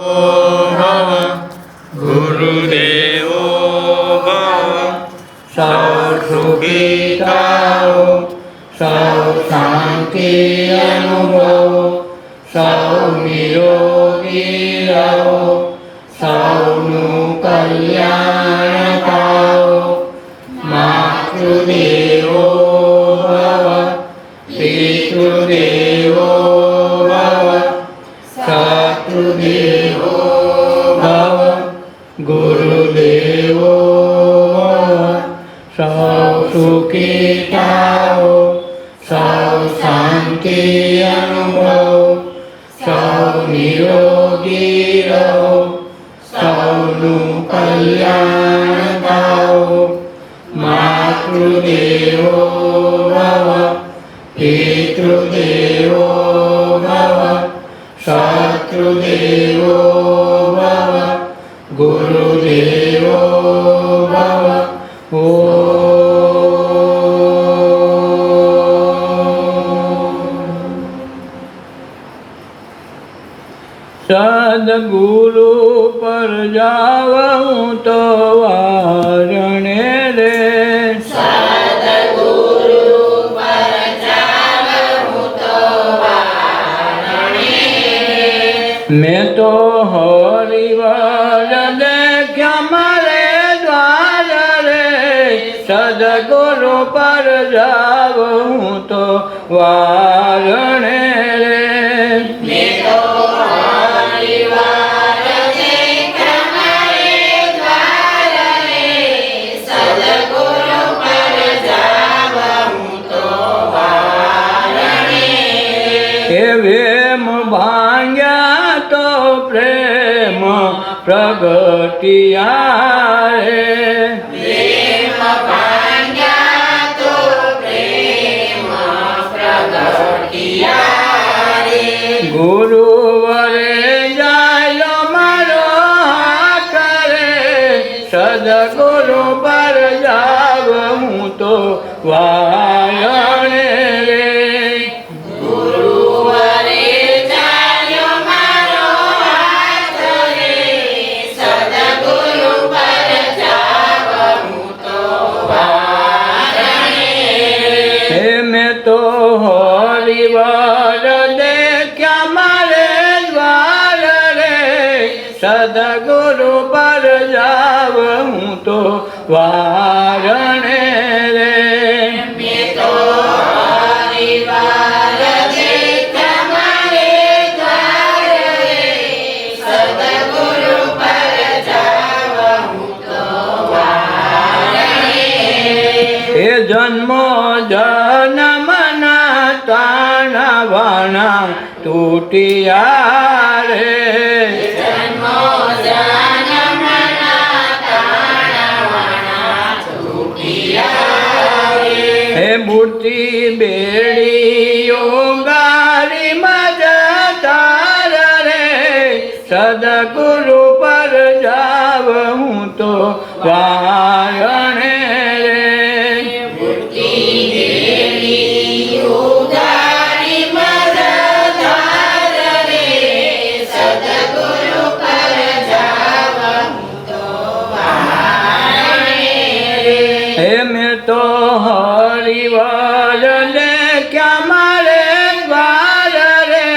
ભવ ગુરુદેવો ભવ સૌ સુખી થાઓ સૌ શાંતિ અનુભવો સૌ નિરોગી રહો સૌનું કલ્યાણ થાઓ માતૃદેવો ભવ પિતૃદેવો ભવ શત્રુદેવો ભવ ગુરુદેવો ભવ સૌ સુખી થાઓ સૌ શાંતિ અનુભવો સૌ નિરોગી રહો સૌનું કલ્યાણ થાઓ માતૃદેવો ભવ પિતૃદેવો ભવ શત્રુદેવો ભવ ગુરુદેવો ભવ સદગુરુ પર જાઉં તો વારણે રે સદગુરુ પર જાઉં તો વારણે મેં તો હરિવાર દેખ્યા મારે દ્વાર રે સદગુરુ પર જાઉં તો વારણે રે મેં તો હરિવાર દેખ્યા મારે દ્વાર રે સદગુરુ પર જાઉં તો વારણે એવેમ ભાંગ્યા તો પ્રેમ પ્રગટિયા રે પ્રેમ ભાંગ્યા તો પ્રેમ પ્રગટિયા રે ગુરુવરે જાય મારો હાથ રે સદગુરુ પર જાઉં તો વારણે રે ગુરુવરે ચાલ્યો મારો હાથ રે સદગુરુ પર જાઉં તો વારણે હે મેં તો હરિવાર દેખ્યા મારે દ્વાર રે સદગુરુ પર જાઉં તો વારણે રે મેં તો હરિવાર દેખ્યા મારે દ્વાર રે સદગુરુ પર જાઉં તો વારણે એ જન્મો જન્મના તાણા વાણા તૂટિયા રે જન્મો જન્મના તાણાવાણા તૂટ્યા રે હે મૂર્તિ બેડીઓ ગારી મજતાર રે સદગુરુ પર જાઉં તો વારણે રે મૂર્તિ દેવી ઉગારી મદધાર રે સદગુરુ પર જાઉં તો વારણે હે મેં તો હરિવાર દેખ્યા મારે દ્વાર રે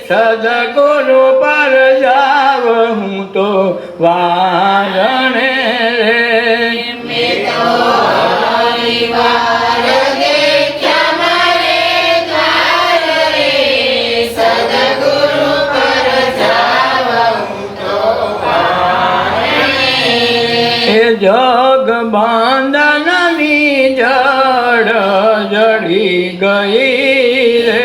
સદગુરુ પર જાઉં તો વારણે રે મેં તો હરિવાર દેખ્યા મારે દ્વાર રે સદગુરુ પર જાઉં તો વારણે એ જગ બાંધનની જડ જડી ગઈ રે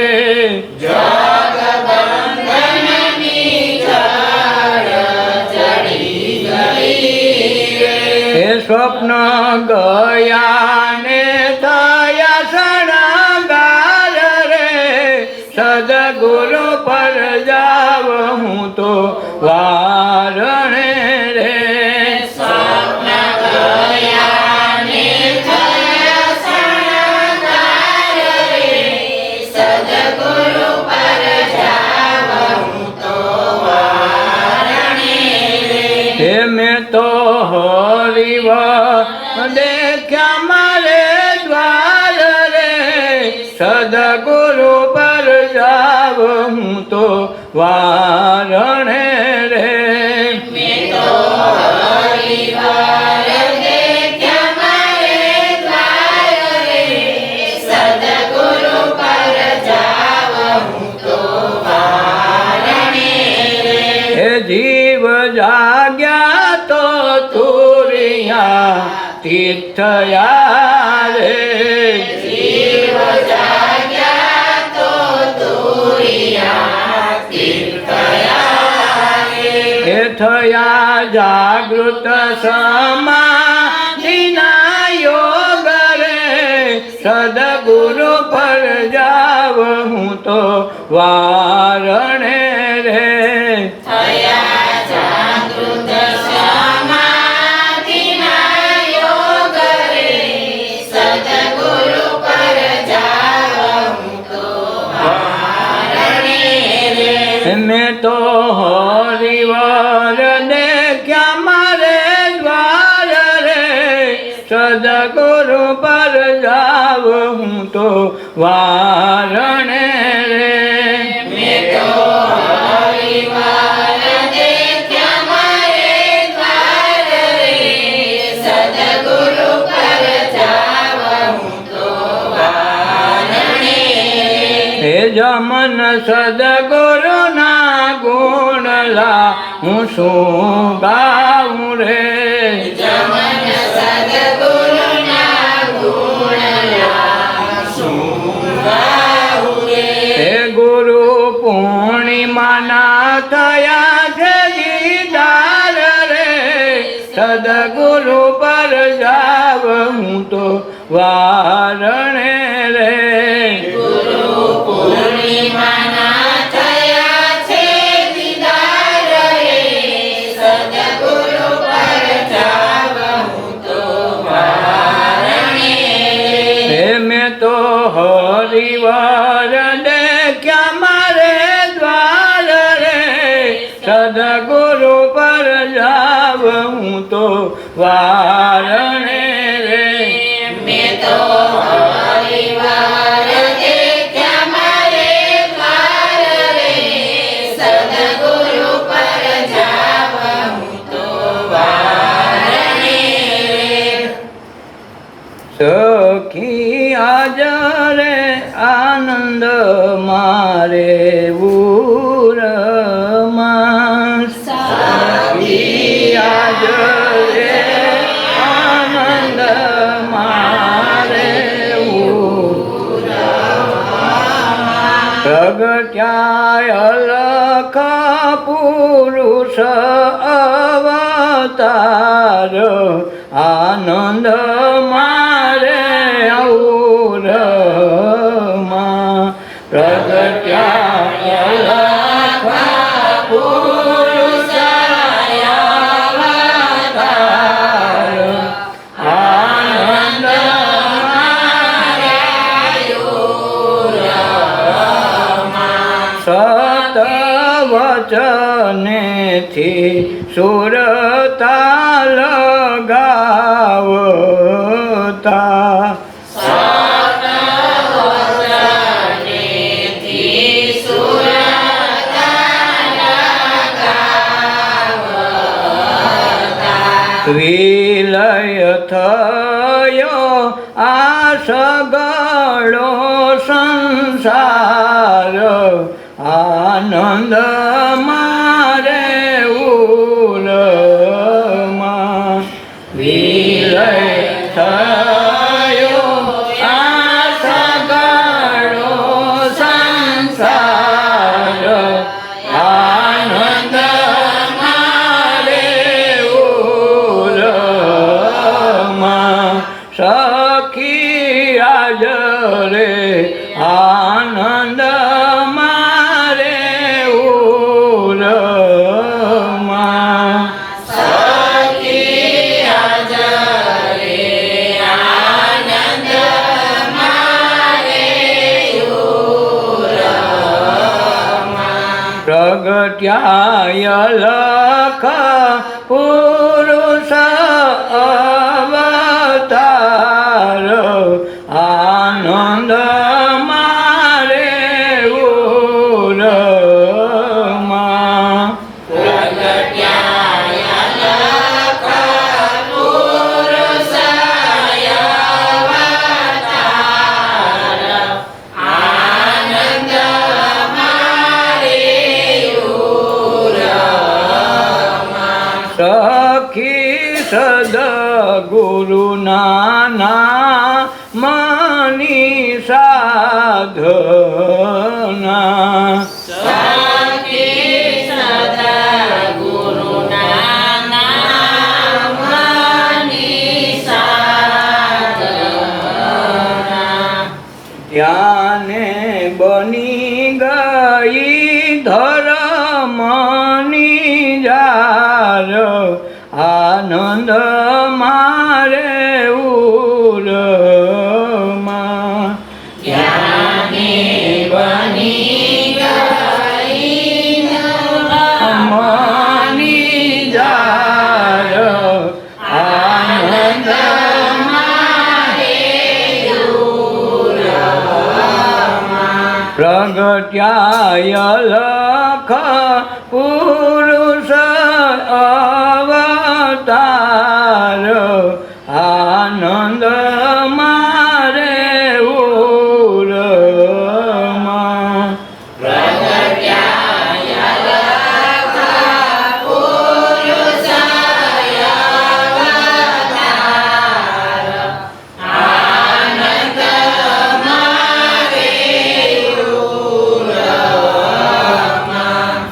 જગબંધનની જડ જડી ગઈ રે એ સ્વપ્ન ગયા ને થયા શણગાર રે સદગુરુ પર જાઉં તો વારણે રે સ્વપ્ન ગયા ને થયા શણગાર રે સદગુરુ પર જાઉં તો વારણે હે મેં તો હરિવા દેખ્યા મારે દ્વાર રે સદગુરુ પર જાવ હું તો વારણે રે મેં તો હરિવાર દેખ્યા મારે દ્વાર રે સદગુરુ પર જાવ હું તો વારણે રે હે જીવ જાગ્યા તો તુરિયા તીર્થયા રે જીવ જાગ્યા તો તુરિયા તીર્થયા રે હે થયા જાગૃત સમાધિના યોગ રે સદગુરુ પર જાવ હું તો વારણે રે થયા જાગૃત સમાધિના યોગ રે સદગુરુ પર જાવ હું તો વારણે રે મેં તો હરિવાર દેખ્યા મારે દ્વાર રે સદગુરુ પર જાવ હું તો વારણે રે મેં તો હરિવાર દેખ્યા મારે દ્વાર રે સદગુરુ પર જાવ હું તો વારણે હે જમન સદગુરુ ના ગુણલા હું શું ગાઉં રે જમન સદગુરુના ગુણલા શું ગાઉં રે હે ગુરુ પૂર્ણિમાના થયા છે દીદાર રે સદગુરુ પર જાવ હું તો વારણે રે ગુરુ પૂર્ણિમાના થયા છે દીદાર રે સદગુરુ પર જાવ હું તો વારણે રે હે મેં તો હરિવાર દેખ્યા મારે દ્વાર રે સદગુરુ પર જાવ હું તો વારણે રે મેં તો હરિવાર દેખ્યા મારે દ્વાર રે સદગુરુ પર જાવ હું તો વારણે રે સખી આજ રે આનંદ મારે ઉરમાં સખી આજ રે આનંદ મારે પ્રગટ્યા અલખ પુરુષ અવતાર આનંદ મારે ઔરમાં પ્રગટ્યા અલખ પુરુષ અવતાર આનંદ સત વચનેથી સુરતા લગાવતા સતવચનેથી સુરતા લગાવતા વિલય થયો આ સગળો સંસાર આનંદ મારે ઉરમાં વિલય થયો આ સગળો સંસાર આનંદ મારે ઉરમાં સખી આજ રે આનંદ મારે ઉરમાં સખી આજ રે આનંદ મારે ઉરમાં પ્રગટ્યા લખ સખી સદગુરુ નાના મની સાધના સખી સદગુરુના નામની સાધના ત્યાને બની ગઈ ધર્મની જાર આનંદ મારે ઉરમાં જ્ઞાને બની ગઈ મની જાર આનંદ પ્રગટ્યાય લખ પુરુષ અવતાર આનંદ મારે ઉરમાં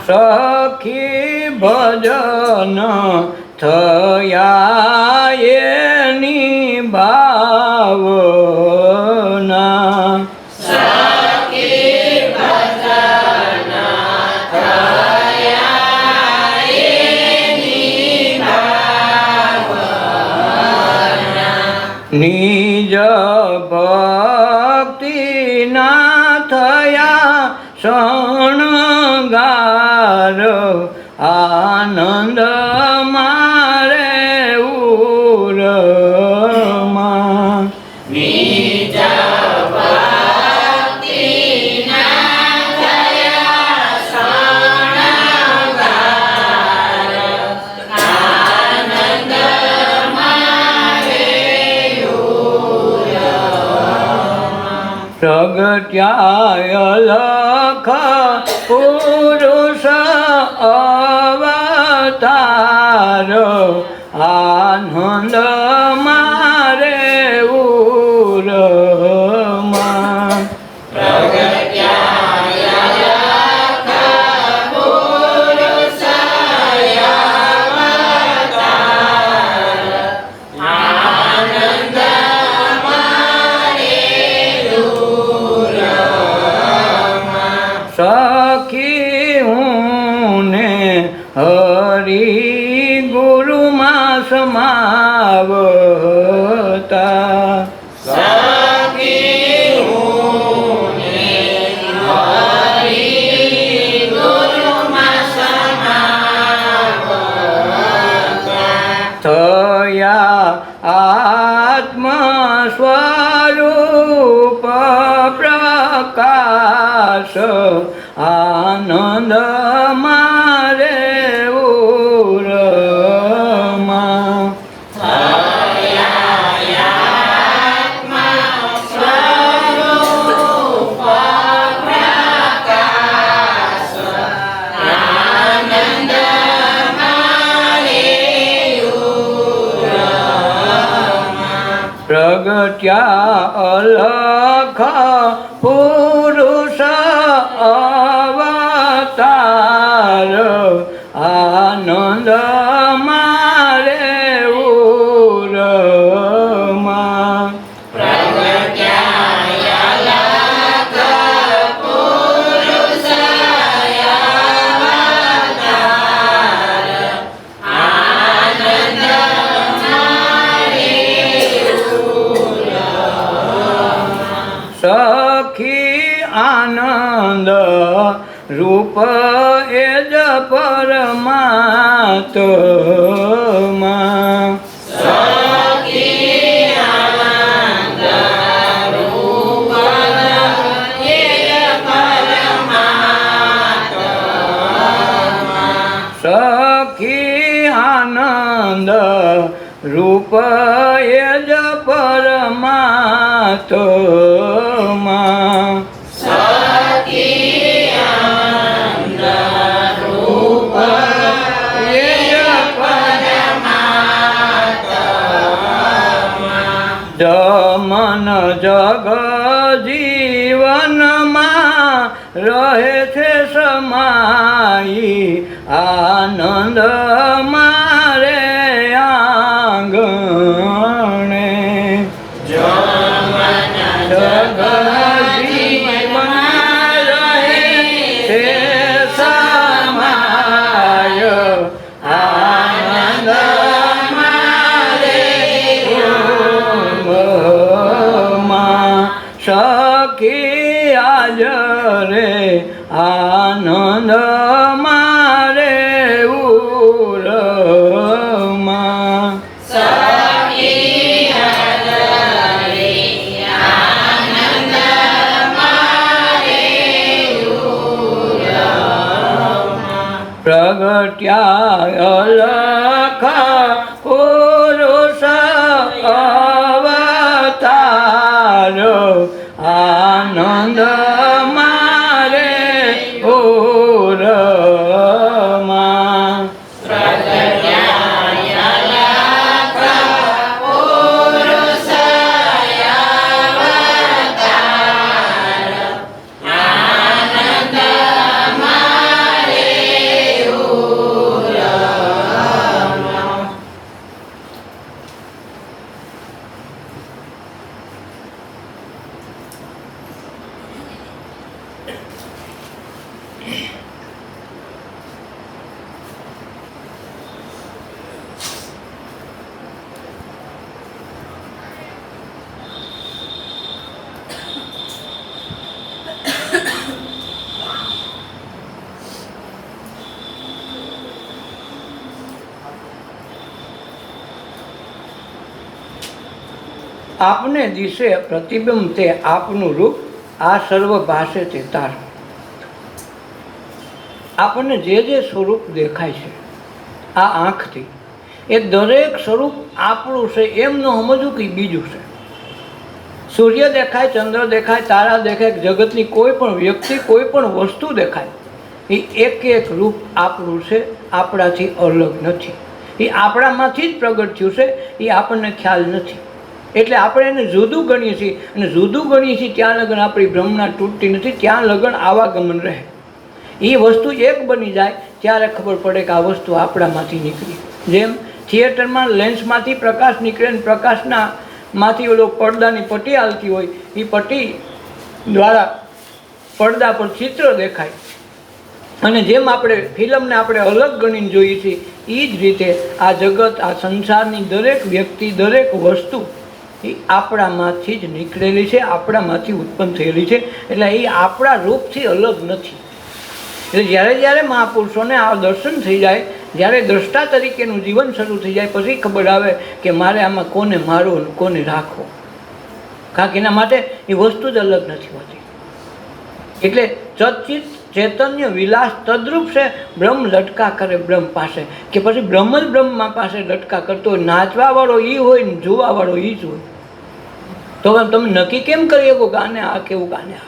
સખી ભજન થયા એની ભાવના સખી ભજન થયા એની ભાવના નિજ ભક્તિ ના થયા શણગાર આનંદ મારે ઉરમાં નિજ ભક્તિના થયા શણગાર આનંદ મારે પ્રગટ્યાય લખ પુરુષ અવતાર આનંદ મારે ઉરમાં સખી હું ને હરી ગુરુમાં સમાવતા સખી હું હરી ગુરુમાં સમાવતા થયા આત્મ સ્વરૂપ પ્રકાશ આનંદ મારે ઉરમાં પ્રગટ્યા અલખ પુરુષ અવતાર આનંદ મારે ઉરમાં સખી આનંદ રૂપ એ જ પરમાત્મા સખી આનંદ રૂપ એ જ પરમાત્મા સખી આનંદ રૂપ એ જ પરમાત્મા મન જગ જીવનમાં રહે છે સમાઈ આનંદ મારે આંગણે જગ જીવનમાં રહે છે સમાય આનંદ સખી આજ રે આનંદ મારે ઉરમાં પ્રગટ્યા અલખ પુરુષ અવતાર આનંદ મારે ઓરમાં આપને દિશે પ્રતિબિંબ તે આપનું રૂપ આ સર્વ ભાષે તે તાર આપણને જે જે સ્વરૂપ દેખાય છે આ આંખથી એ દરેક સ્વરૂપ આપણું છે એમ ન સમજવું કે બીજું છે. સૂર્ય દેખાય, ચંદ્ર દેખાય, તારા દેખાય, જગતની કોઈ પણ વ્યક્તિ, કોઈ પણ વસ્તુ દેખાય, એ એક એક રૂપ આપણું છે, આપણાથી અલગ નથી. એ આપણામાંથી જ પ્રગટ થયું છે, એ આપણને ખ્યાલ નથી. એટલે આપણે એને જુદું ગણીએ છીએ, અને જુદું ગણીએ છીએ ત્યાં લગન આપણી ભ્રમણા તૂટતી નથી, ત્યાં લગન આવાગમન રહે. એ વસ્તુ એક બની જાય ત્યારે ખબર પડે કે આ વસ્તુ આપણામાંથી નીકળી. જેમ થિયેટરમાં લેન્સમાંથી પ્રકાશ નીકળે ને પ્રકાશના માંથી ઓલો પડદાની પટ્ટી હાલતી હોય, એ પટ્ટી દ્વારા પડદા પર ચિત્ર દેખાય. અને જેમ આપણે ફિલ્મને આપણે અલગ ગણીને જોઈએ છીએ, એ જ રીતે આ જગત, આ સંસારની દરેક વ્યક્તિ, દરેક વસ્તુ એ આપણામાંથી જ નીકળેલી છે, આપણામાંથી ઉત્પન્ન થયેલી છે. એટલે એ આપણા રૂપથી અલગ નથી. એટલે જ્યારે જ્યારે મહાપુરુષોને આ દર્શન થઈ જાય, જ્યારે દ્રષ્ટા તરીકેનું જીવન શરૂ થઈ જાય, પછી ખબર આવે કે મારે આમાં કોને મારવો અને કોને રાખવો. કારણ કે એના માટે એ વસ્તુ જ અલગ નથી હોતી. એટલે ચિત ચૈતન્ય વિલાસ તદ્રુપ છે. બ્રહ્મ લટકા કરે બ્રહ્મ પાસે, કે પછી બ્રહ્મ જ બ્રહ્મા પાસે લટકા કરતો હોય. નાચવાવાળો એ હોય ને જોવાવાળો એ જ હોય. તો તમે નક્કી કેમ કરી શકો કે આને આ કેવું, આને આ?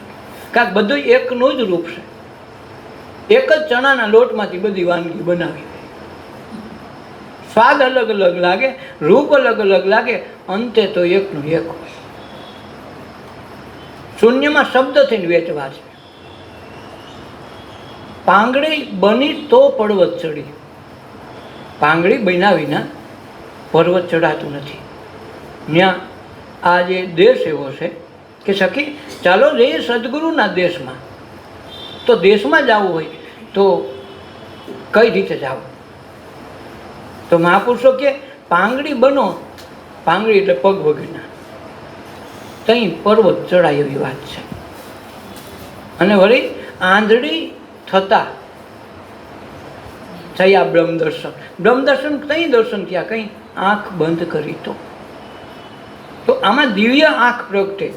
કારણ કે બધું એકનું જ રૂપ છે. એક જ ચણાના લોટમાંથી બધી વાનગી બનાવી. સ્વાદ અલગ અલગ લાગે, રૂપ અલગ અલગ લાગે, અંતે તો એકનું એક હોય. શૂન્યમાં શબ્દ થઈને વેચવા છે. પાંગડી બની તો પર્વત ચડી. પાંગડી બન્યા વિના પર્વત ચડાતું નથી. ત્યાં આ જે દેશ એવો છે કે સખી ચાલો જઈએ સદગુરુના દેશમાં. તો દેશમાં જવું હોય તો કઈ રીતે જવું? તો મહાપુરુષો કે પાંગડી બનો. પાંગડી એટલે પગ વગરના. ત્યાં પર્વત ચડાય એવી વાત છે. અને વળી આંધળી થતા થયા બ્રહ્મ દર્શન. બ્રહ્મ દર્શન કઈ દર્શન થયા? કઈ આંખ બંધ કરી તો આમાં દિવ્ય આંખ પ્રગટે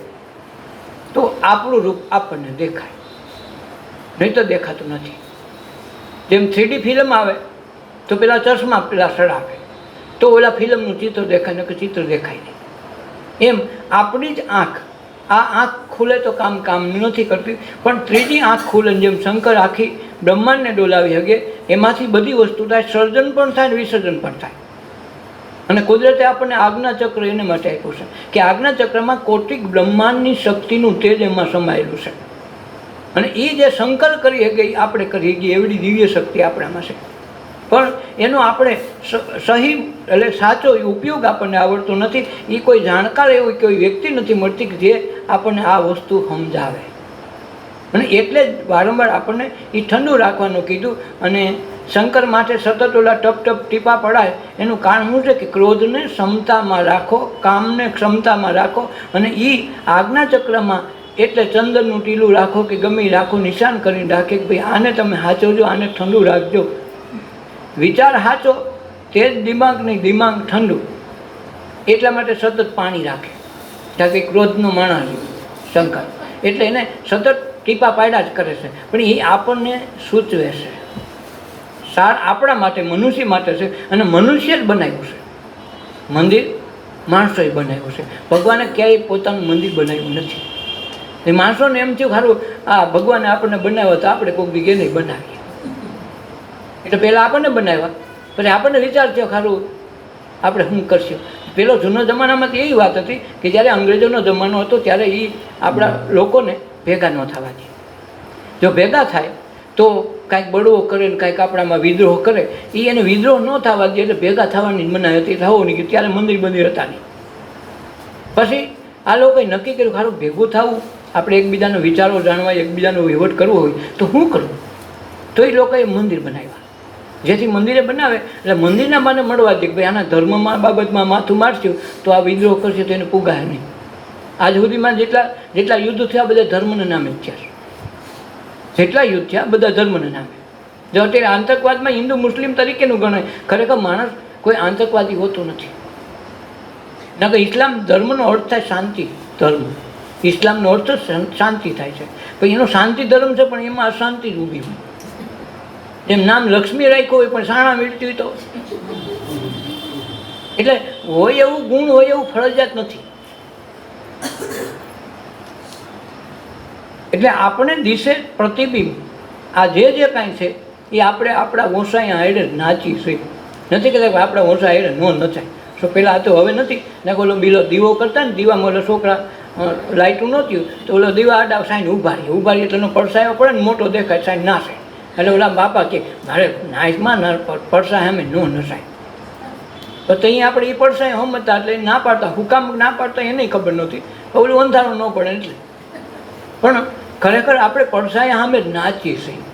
તો આપણું રૂપ આપણને દેખાય, નહીં તો દેખાતું નથી. જેમ 3D ફિલ્મ આવે તો પેલા ચશ્મા પેલા સડાવે તો ઓલા ફિલ્મનું ચિત્ર દેખાય, ને કે ચિત્ર દેખાય નહીં. એમ આપણી જ આંખ, આ આંખ ખુલે તો કામ નથી કરતી, પણ 3D આંખ ખુલે. જેમ શંકર આખી બ્રહ્માંડને ડોલાવી શકે, એમાંથી બધી વસ્તુ થાય, સર્જન પણ થાય ને વિસર્જન પણ થાય. અને કુદરતે આપણને આજ્ઞાચક્ર એને માટે આપ્યું છે કે આજ્ઞાચક્રમાં કોટિક બ્રહ્માંડની શક્તિનું તેજ એમાં સમાયેલું છે. અને એ જે શંકર કરી ગઈ આપણે કરી ગઈ એવડી દિવ્ય શક્તિ આપણામાં છે. પણ એનો આપણે સહી એટલે સાચો ઉપયોગ આપણને આવડતો નથી. એ કોઈ જાણકાર એવી કોઈ વ્યક્તિ નથી મળતી કે જે આપણને આ વસ્તુ સમજાવે. અને એટલે જ વારંવાર આપણને એ ઠંડુ રાખવાનું કીધું. અને શંકર માટે સતત ઓલા ટપ ટપ ટીપા પડાય એનું કારણ શું છે કે ક્રોધને ક્ષમતામાં રાખો, કામને ક્ષમતામાં રાખો. અને એ આજ્ઞાચક્રમાં એટલે ચંદનનું ટીલું રાખો કે ગમે રાખો, નિશાન કરીને રાખે કે ભાઈ આને તમે સાચવજો, આને ઠંડુ રાખજો. વિચાર સાચો તે જ દિમાગ નહીં, દિમાગ ઠંડુ. એટલા માટે સતત પાણી રાખે. કારણ કે ક્રોધનો માણસ શંકર એટલે એને સતત ટીપા પાડ્યા જ કરે છે. પણ એ આપણને સૂચવે છે. સાર આપણા માટે, મનુષ્ય માટે છે. અને મનુષ્ય જ બનાવ્યું છે મંદિર, માણસોએ બનાવ્યું છે. ભગવાને ક્યાંય પોતાનું મંદિર બનાવ્યું નથી. એ માણસોને એમ થયું સારું આ ભગવાને આપણને બનાવ્યો તો આપણે કોઈક દીકે નહીં બનાવીએ. એટલે પહેલાં આપણને બનાવ્યા, પછી આપણને વિચાર થયો સારું આપણે શું કરશું. પેલો જૂનો જમાનામાં તો એવી વાત હતી કે જ્યારે અંગ્રેજોનો જમાનો હતો ત્યારે એ આપણા લોકોને ભેગા ન થવા દે. જો ભેગા થાય તો કાંઈક બળવો કરે ને કાંઈક આપણામાં વિદ્રોહ કરે, એ એને વિદ્રોહ ન થવા દે એટલે ભેગા થવાની મનાઈ હતી. થવું નહીં કે ત્યારે મંદિર હતા નહીં. પછી આ લોકોએ નક્કી કર્યું સારું ભેગું થવું, આપણે એકબીજાનો વિચારો જાણવા, એકબીજાનો વહીવટ કરવો હોય તો શું કરવું. તો એ લોકોએ મંદિર બનાવ્યા. જેથી મંદિરે બનાવે એટલે મંદિરના બાને મળવા દે કે ભાઈ આના ધર્મમાં બાબતમાં માથું મારશું તો આ વિદ્રોહ કરશે તો એને પુગાય નહીં. આજ સુધીમાં જેટલા યુદ્ધ થયા બધા ધર્મના નામે જ થયા. જેટલા યુદ્ધ થયા બધા ધર્મના નામે. જો અત્યારે આતંકવાદમાં હિન્દુ મુસ્લિમ તરીકેનું ગણાય, ખરેખર માણસ કોઈ આતંકવાદી હોતો નથી. ના કે ઇસ્લામ ધર્મનો અર્થ થાય શાંતિ ધર્મ. ઇસ્લામનો અર્થ શાંતિ થાય છે. પછી એનો શાંતિ ધર્મ છે પણ એમાં અશાંતિ જ ઊભી હોય. જેમ નામ લક્ષ્મી રાખ્યું હોય પણ સાણા વીટતી હોય તો. એટલે હોય એવું ગુણ હોય એવું ફરજિયાત નથી. એટલે આપણે દિશે પ્રતિબિંબ આ જે કાંઈ છે એ આપણે આપણા ઓસાઈ હાડે નાચી છે. નથી કહેતા આપણા ઓસા હાડે ન નચાય. તો પહેલાં તો હવે નથી ને ઓલો બીલો દીવો કરતા ને દીવામાં ઓલો છોકરા લાઇટું નહોતું તો ઓલો દીવા આડા સાઈન ઊભા રહીએ એટલે એનો પડસાયો પડે ને મોટો દેખાય સાઈન નાશે. એટલે ઓલા બાપા કે મારે નાઈસમાં પડસા સામે ન નસાય. તો અહીંયા આપણે એ પડસાય હમતા એટલે ના પાડતા, હુકામ ના પાડતા એને ખબર નહોતી. ઓલું અંધારું ન પડે એટલે. પણ ખરેખર આપણે પડસાયા સામે જ નાચીએ છીએ.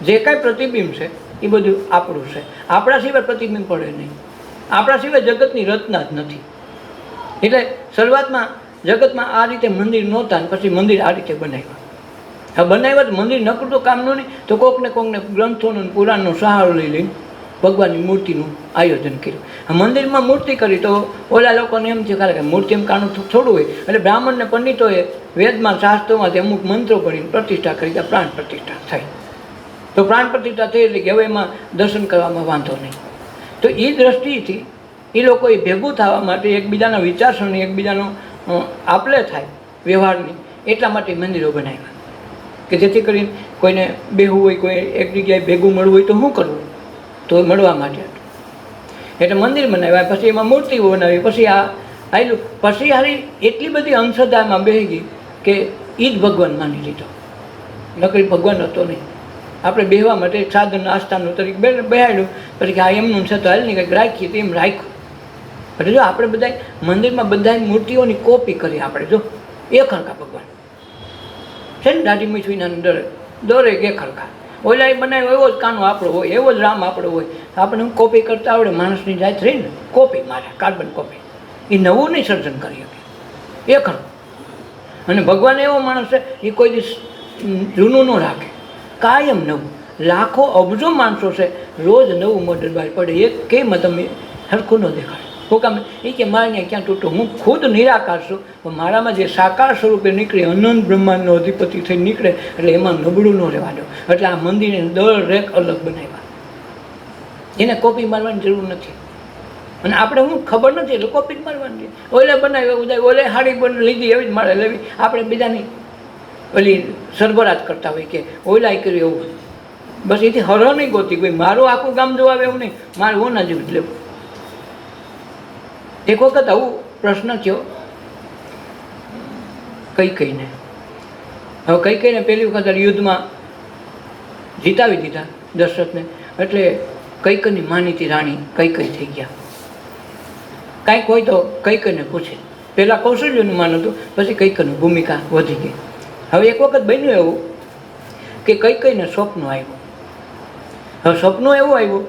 જે કાંઈ પ્રતિબિંબ છે એ બધું આપણું છે. આપણા સિવાય પ્રતિબિંબ પડે નહીં. આપણા સિવાય જગતની રચના જ નથી. એટલે શરૂઆતમાં જગતમાં આ રીતે મંદિર નહોતા ને પછી મંદિર આ રીતે બનાવ્યા. હા બનાવ્યા જ મંદિર નકરું તો કામનું નહીં તો કોકને ગ્રંથોનો પુરાણનો સહારો લઈ લઈને ભગવાનની મૂર્તિનું આયોજન કર્યું. મંદિરમાં મૂર્તિ કરી તો ઓલા લોકોને એમ છે કે મૂર્તિ એમ કાણું થોડું હોય એટલે બ્રાહ્મણને પંડિતોએ વેદમાં શાસ્ત્રોમાંથી અમુક મંત્રો પડીને પ્રતિષ્ઠા કરી ત્યાં પ્રાણ પ્રતિષ્ઠા થઈ. તો પ્રાણ પ્રતિષ્ઠા થઈ એટલે કે હવે એમાં દર્શન કરવામાં વાંધો નહીં. તો એ દ્રષ્ટિથી એ લોકોએ ભેગું થવા માટે એકબીજાના વિચારસરણી એકબીજાનો આપલે થાય વ્યવહારની એટલા માટે મંદિરો બનાવ્યા કે જેથી કરીને કોઈને બેહવું હોય, કોઈ એક જગ્યાએ ભેગું મળવું હોય તો શું કરવું, તો મળવા માટે એટલે મંદિર બનાવ્યા. પછી એમાં મૂર્તિઓ બનાવી. પછી આ આવેલું પછી હારી એટલી બધી અંધશ્રદ્ધામાં બેસી ગઈ કે એ જ ભગવાન માની લીધો. નકરી ભગવાન હતો નહીં. આપણે બેહવા માટે એક સાધન આસ્થાનું તરીકે બેહાડ્યું. પછી કે આ એમનું છે તો હાલ નહીં કંઈક રાખીએ તો એમ રાખ્યું. એટલે જો આપણે બધા મંદિરમાં બધા મૂર્તિઓની કોપી કરી આપણે જો એ ખરખા ભગવાન છે ને દાઢી મીઠવીના દરેક એ ખરખા. ઓલા એ બનાવ્યો એવો જ કાનો આપણો હોય, એવો જ રામ આપણો હોય. આપણે હું કોપી કરતા આવડે માણસની જાત રહી ને કોપી મારે કાર્બન કોપી. એ નવું નહીં સર્જન કરી શકે એ ખરું. અને ભગવાન એવો માણસ છે એ કોઈ દિવસ જૂનું ન રાખે, કાયમ નવું. લાખો અબજો માણસો છે રોજ નવું મોડલ બહાર પડે. એક કેમ તમે હરખું ન દેખાડે. હું કામ એ કે મારે ત્યાં ક્યાં તૂટું, હું ખુદ નિરાકાર છું પણ મારામાં જે સાકાર સ્વરૂપે નીકળે અનંત બ્રહ્માંડનો અધિપતિ થઈ નીકળે એટલે એમાં નબળું ન રહેવા દો. એટલે આ મંદિરને દરેક અલગ બનાવ્યા. એને કોપી મારવાની જરૂર નથી. અને આપણે હું ખબર નથી એટલે કોપી જ મારવાની. ઓલે બનાવ્યો ઉદાય ઓલે હાડી બન લીધી એવી જ મારે લેવી. આપણે બીજાની ઓલી સરભરાજ કરતા હોય કે ઓલાય કર્યું એવું. બસ એથી હર નહીં ગોતી કોઈ મારું આખું ગામ જોવા એવું નહીં, મારે ઓના જેવું જ લેવું. એક વખત આવું પ્રશ્ન થયો કૈકેયીને. હવે કૈકેયીને પહેલી વખત યુદ્ધમાં જીતાવી દીધા દશરથને, એટલે કૈકેયીની માનીતી રાણી કૈકેયી થઈ ગયા. કાંઈક હોય તો કૈકેયીને પૂછે. પહેલાં કૌશલ્યનું માન હતું, પછી કૈકેયીની ભૂમિકા વધી ગઈ. હવે એક વખત બન્યું એવું કે કૈકેયીને સ્વપ્ન આવ્યું. હવે સ્વપ્ન એવું આવ્યું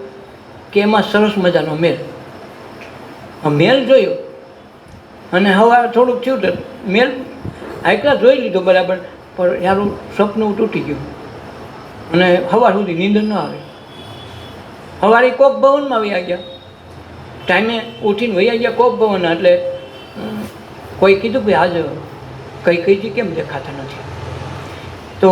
કે એમાં સરસ મજાનો મેલ. મેલ જોયો અને હવે થોડુંક થયું તો મેલ આટલા જોઈ લીધો બરાબર, પણ યારું સપનું તૂટી ગયું અને સવાર સુધી નીંદર ન આવે. સવારે કોક ભવનમાં વહી ગયા, ટાઈમે ઉઠીને વહી ગયા કોક ભવન. એટલે કોઈ કીધું કે આજ કૈકેયીજી કેમ દેખાતા નથી? તો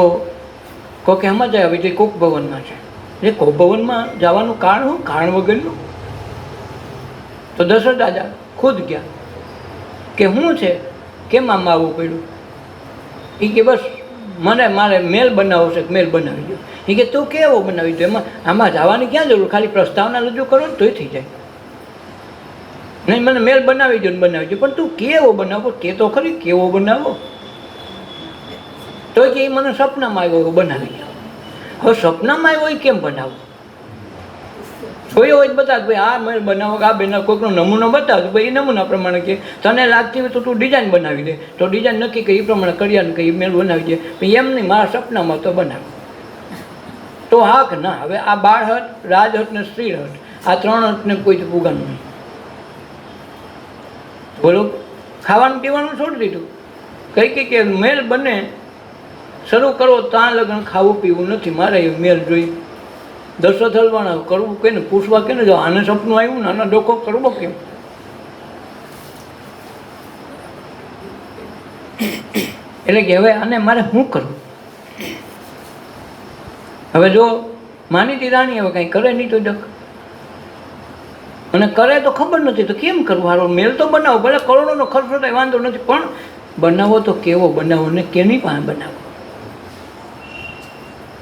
કોકે સમજ આવી કે કોક ભવનમાં છે. એ કોક ભવનમાં જવાનું કારણ શું? કારણ વગરનું. તો દશરથ રાજા ખુદ ગયા કે શું છે, કેમ આમાં આવવું પડ્યું? એ કે બસ મારે મેલ બનાવવો છે, મેલ બનાવી દો. એ કે તું કેવો બનાવી દો? આમાં જવાની ક્યાં જરૂર? ખાલી પ્રસ્તાવના રજૂ કરો ને તોય થઈ જાય. નહીં, મને મેલ બનાવી દો ને બનાવી દો, પણ તું કેવો બનાવો? કે તો ખરી કેવો બનાવો? તો કે એ મને સપનામાં આવ્યો બનાવી દો. હવે સપનામાં આવ્યો એ કેમ બનાવો? જોયો હોય બતા ભાઈ આ મેલ બનાવો, આ બનાવો, કોઈકનો નમૂનો બતાવજો ભાઈ. એ નમૂના પ્રમાણે કે તને લાગતી હોય તો તું ડિઝાઇન બનાવી દે, તો ડિઝાઇન નક્કી કરી એ પ્રમાણે કર્યા કે મેલ બનાવી દે. પણ એમ નહીં, મારા સપનામાં તો બનાવે. તો હા કે ના? હવે આ બાળ હટ, રાજ હટ ને સ્ત્રી હટ, આ ત્રણ હટને કોઈ તો પુગાનું નહીં. બોલો, ખાવાનું પીવાનું છોડી દીધું. કઈ કે મેલ બને શરૂ કરો ત્યાં લગન ખાવું પીવું નથી, મારે એ મેલ જોઈ. દશરથ હલવાણા કરવું કે ને પૂછવા કે ને, જો આને સપનું આવ્યું ને આના ડોકો કરવો કેમ? એટલે કે હવે આને મારે શું કરવું? હવે જો માનીતી રાણી હવે કાંઈ કરે નહીં તો ડક, અને કરે તો ખબર નથી તો કેમ કરવું? હારો મેલ તો બનાવો, ભલે કરોડોનો ખર્ચો થાય વાંધો નથી, પણ બનાવો તો કેવો બનાવો ને કેની પાસે બનાવો?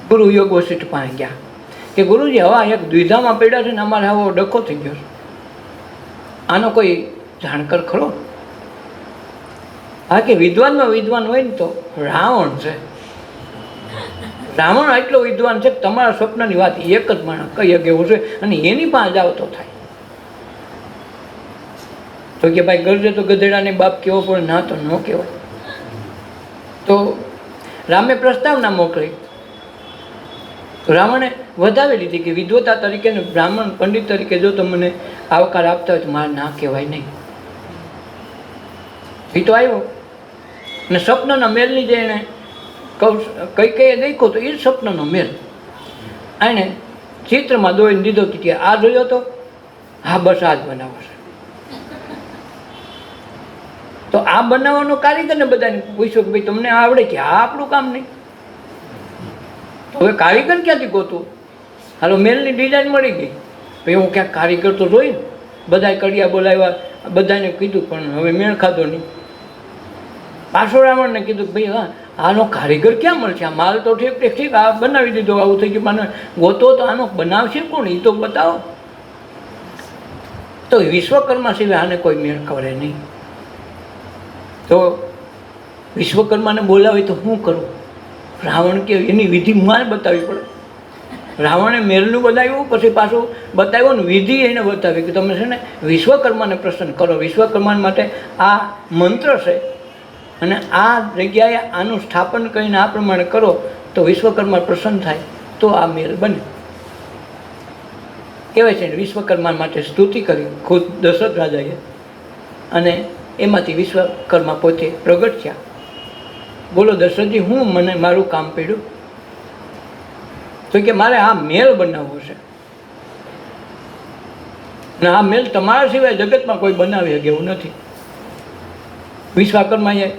ગુરુ યોગ વશિષ્ઠ પાસે ગયા કે ગુરુજી હવે એક દ્વિધામાં પડ્યા છે ને અમારે આવો ડખો થઈ ગયો છે, આનો કોઈ જાણકાર ખરો? હા કે વિદ્વાનમાં વિદ્વાન હોય ને તો રાવણ છે. રાવણ એટલો વિદ્વાન છે કે તમારા સ્વપ્નની વાત એક જ માણસ કહી શકે એવું છે, અને એની પાસે જાવ તો થાય. તો કે ભાઈ ગરજે તો ગધેડાને બાપ કેવો પડે, ના તો ન કહેવાય. તો રામે પ્રસ્તાવના મોકલી. રાવણે વધાવી લીધી કે વિદ્વતા તરીકે ને બ્રાહ્મણ પંડિત તરીકે જો તમને આવકાર આપતા હોય તો મારે ના કહેવાય નહીં. એ તો આવ્યો ને સ્વપ્નના મેલની જે એને કઈ દેખો તો એ જ સ્વપ્નનો મેલ એને ચિત્રમાં દોઈને દીધો કે આ જોયો તો, હા બસ આ જ બનાવો છે. તો આ બનાવવાનો કારીગરને બધાને પૂછ્યું કે ભાઈ તમને આવડે કે? આ આપણું કામ નહીં. હવે કારીગર ક્યાંથી ગોતું? હાલો મેલની ડિઝાઇન મળી ગઈ, ભાઈ હું ક્યાંક કારીગર તો જોઈ. બધાએ કડિયા બોલાવ્યા, બધાને કીધું, પણ હવે મેળ ખાધો નહીં. પાછો રાવણને કીધું ભાઈ હા આનો કારીગર ક્યાં મળશે? આ માલ તો ઠીક ઠીક ઠીક આ બનાવી દીધો, આવું થઈ ગયું, મને ગોતો તો આનો બનાવશે કોણ? એ તો બતાવો. તો વિશ્વકર્મા સિવાય આને કોઈ મેળ કરે નહીં. તો વિશ્વકર્માને બોલાવી તો શું કરવું? રાવણ કે એની વિધિ મારે બતાવવી પડે. રાવણે મેલનું બતાવ્યું, પછી પાછું બતાવ્યું ને વિધિ એને બતાવી કે તમે છે ને વિશ્વકર્માને પ્રસન્ન કરો. વિશ્વકર્મા માટે આ મંત્ર છે અને આ જગ્યાએ આનું સ્થાપન કરીને આ પ્રમાણે કરો તો વિશ્વકર્મા પ્રસન્ન થાય, તો આ મેલ બને. કહેવાય છે ને વિશ્વકર્મા માટે સ્તુતિ કરી ખુદ દશરથ રાજાએ, અને એમાંથી વિશ્વકર્મા પોતે પ્રગટ થયા. બોલો દશરથજી, હું મને મારું કામ પડ્યું તો કે મારે આ મેલ બનાવવો છે, ને આ મેલ તમારા સિવાય જગતમાં કોઈ બનાવી શકે એવું નથી. વિશ્વકર્માએ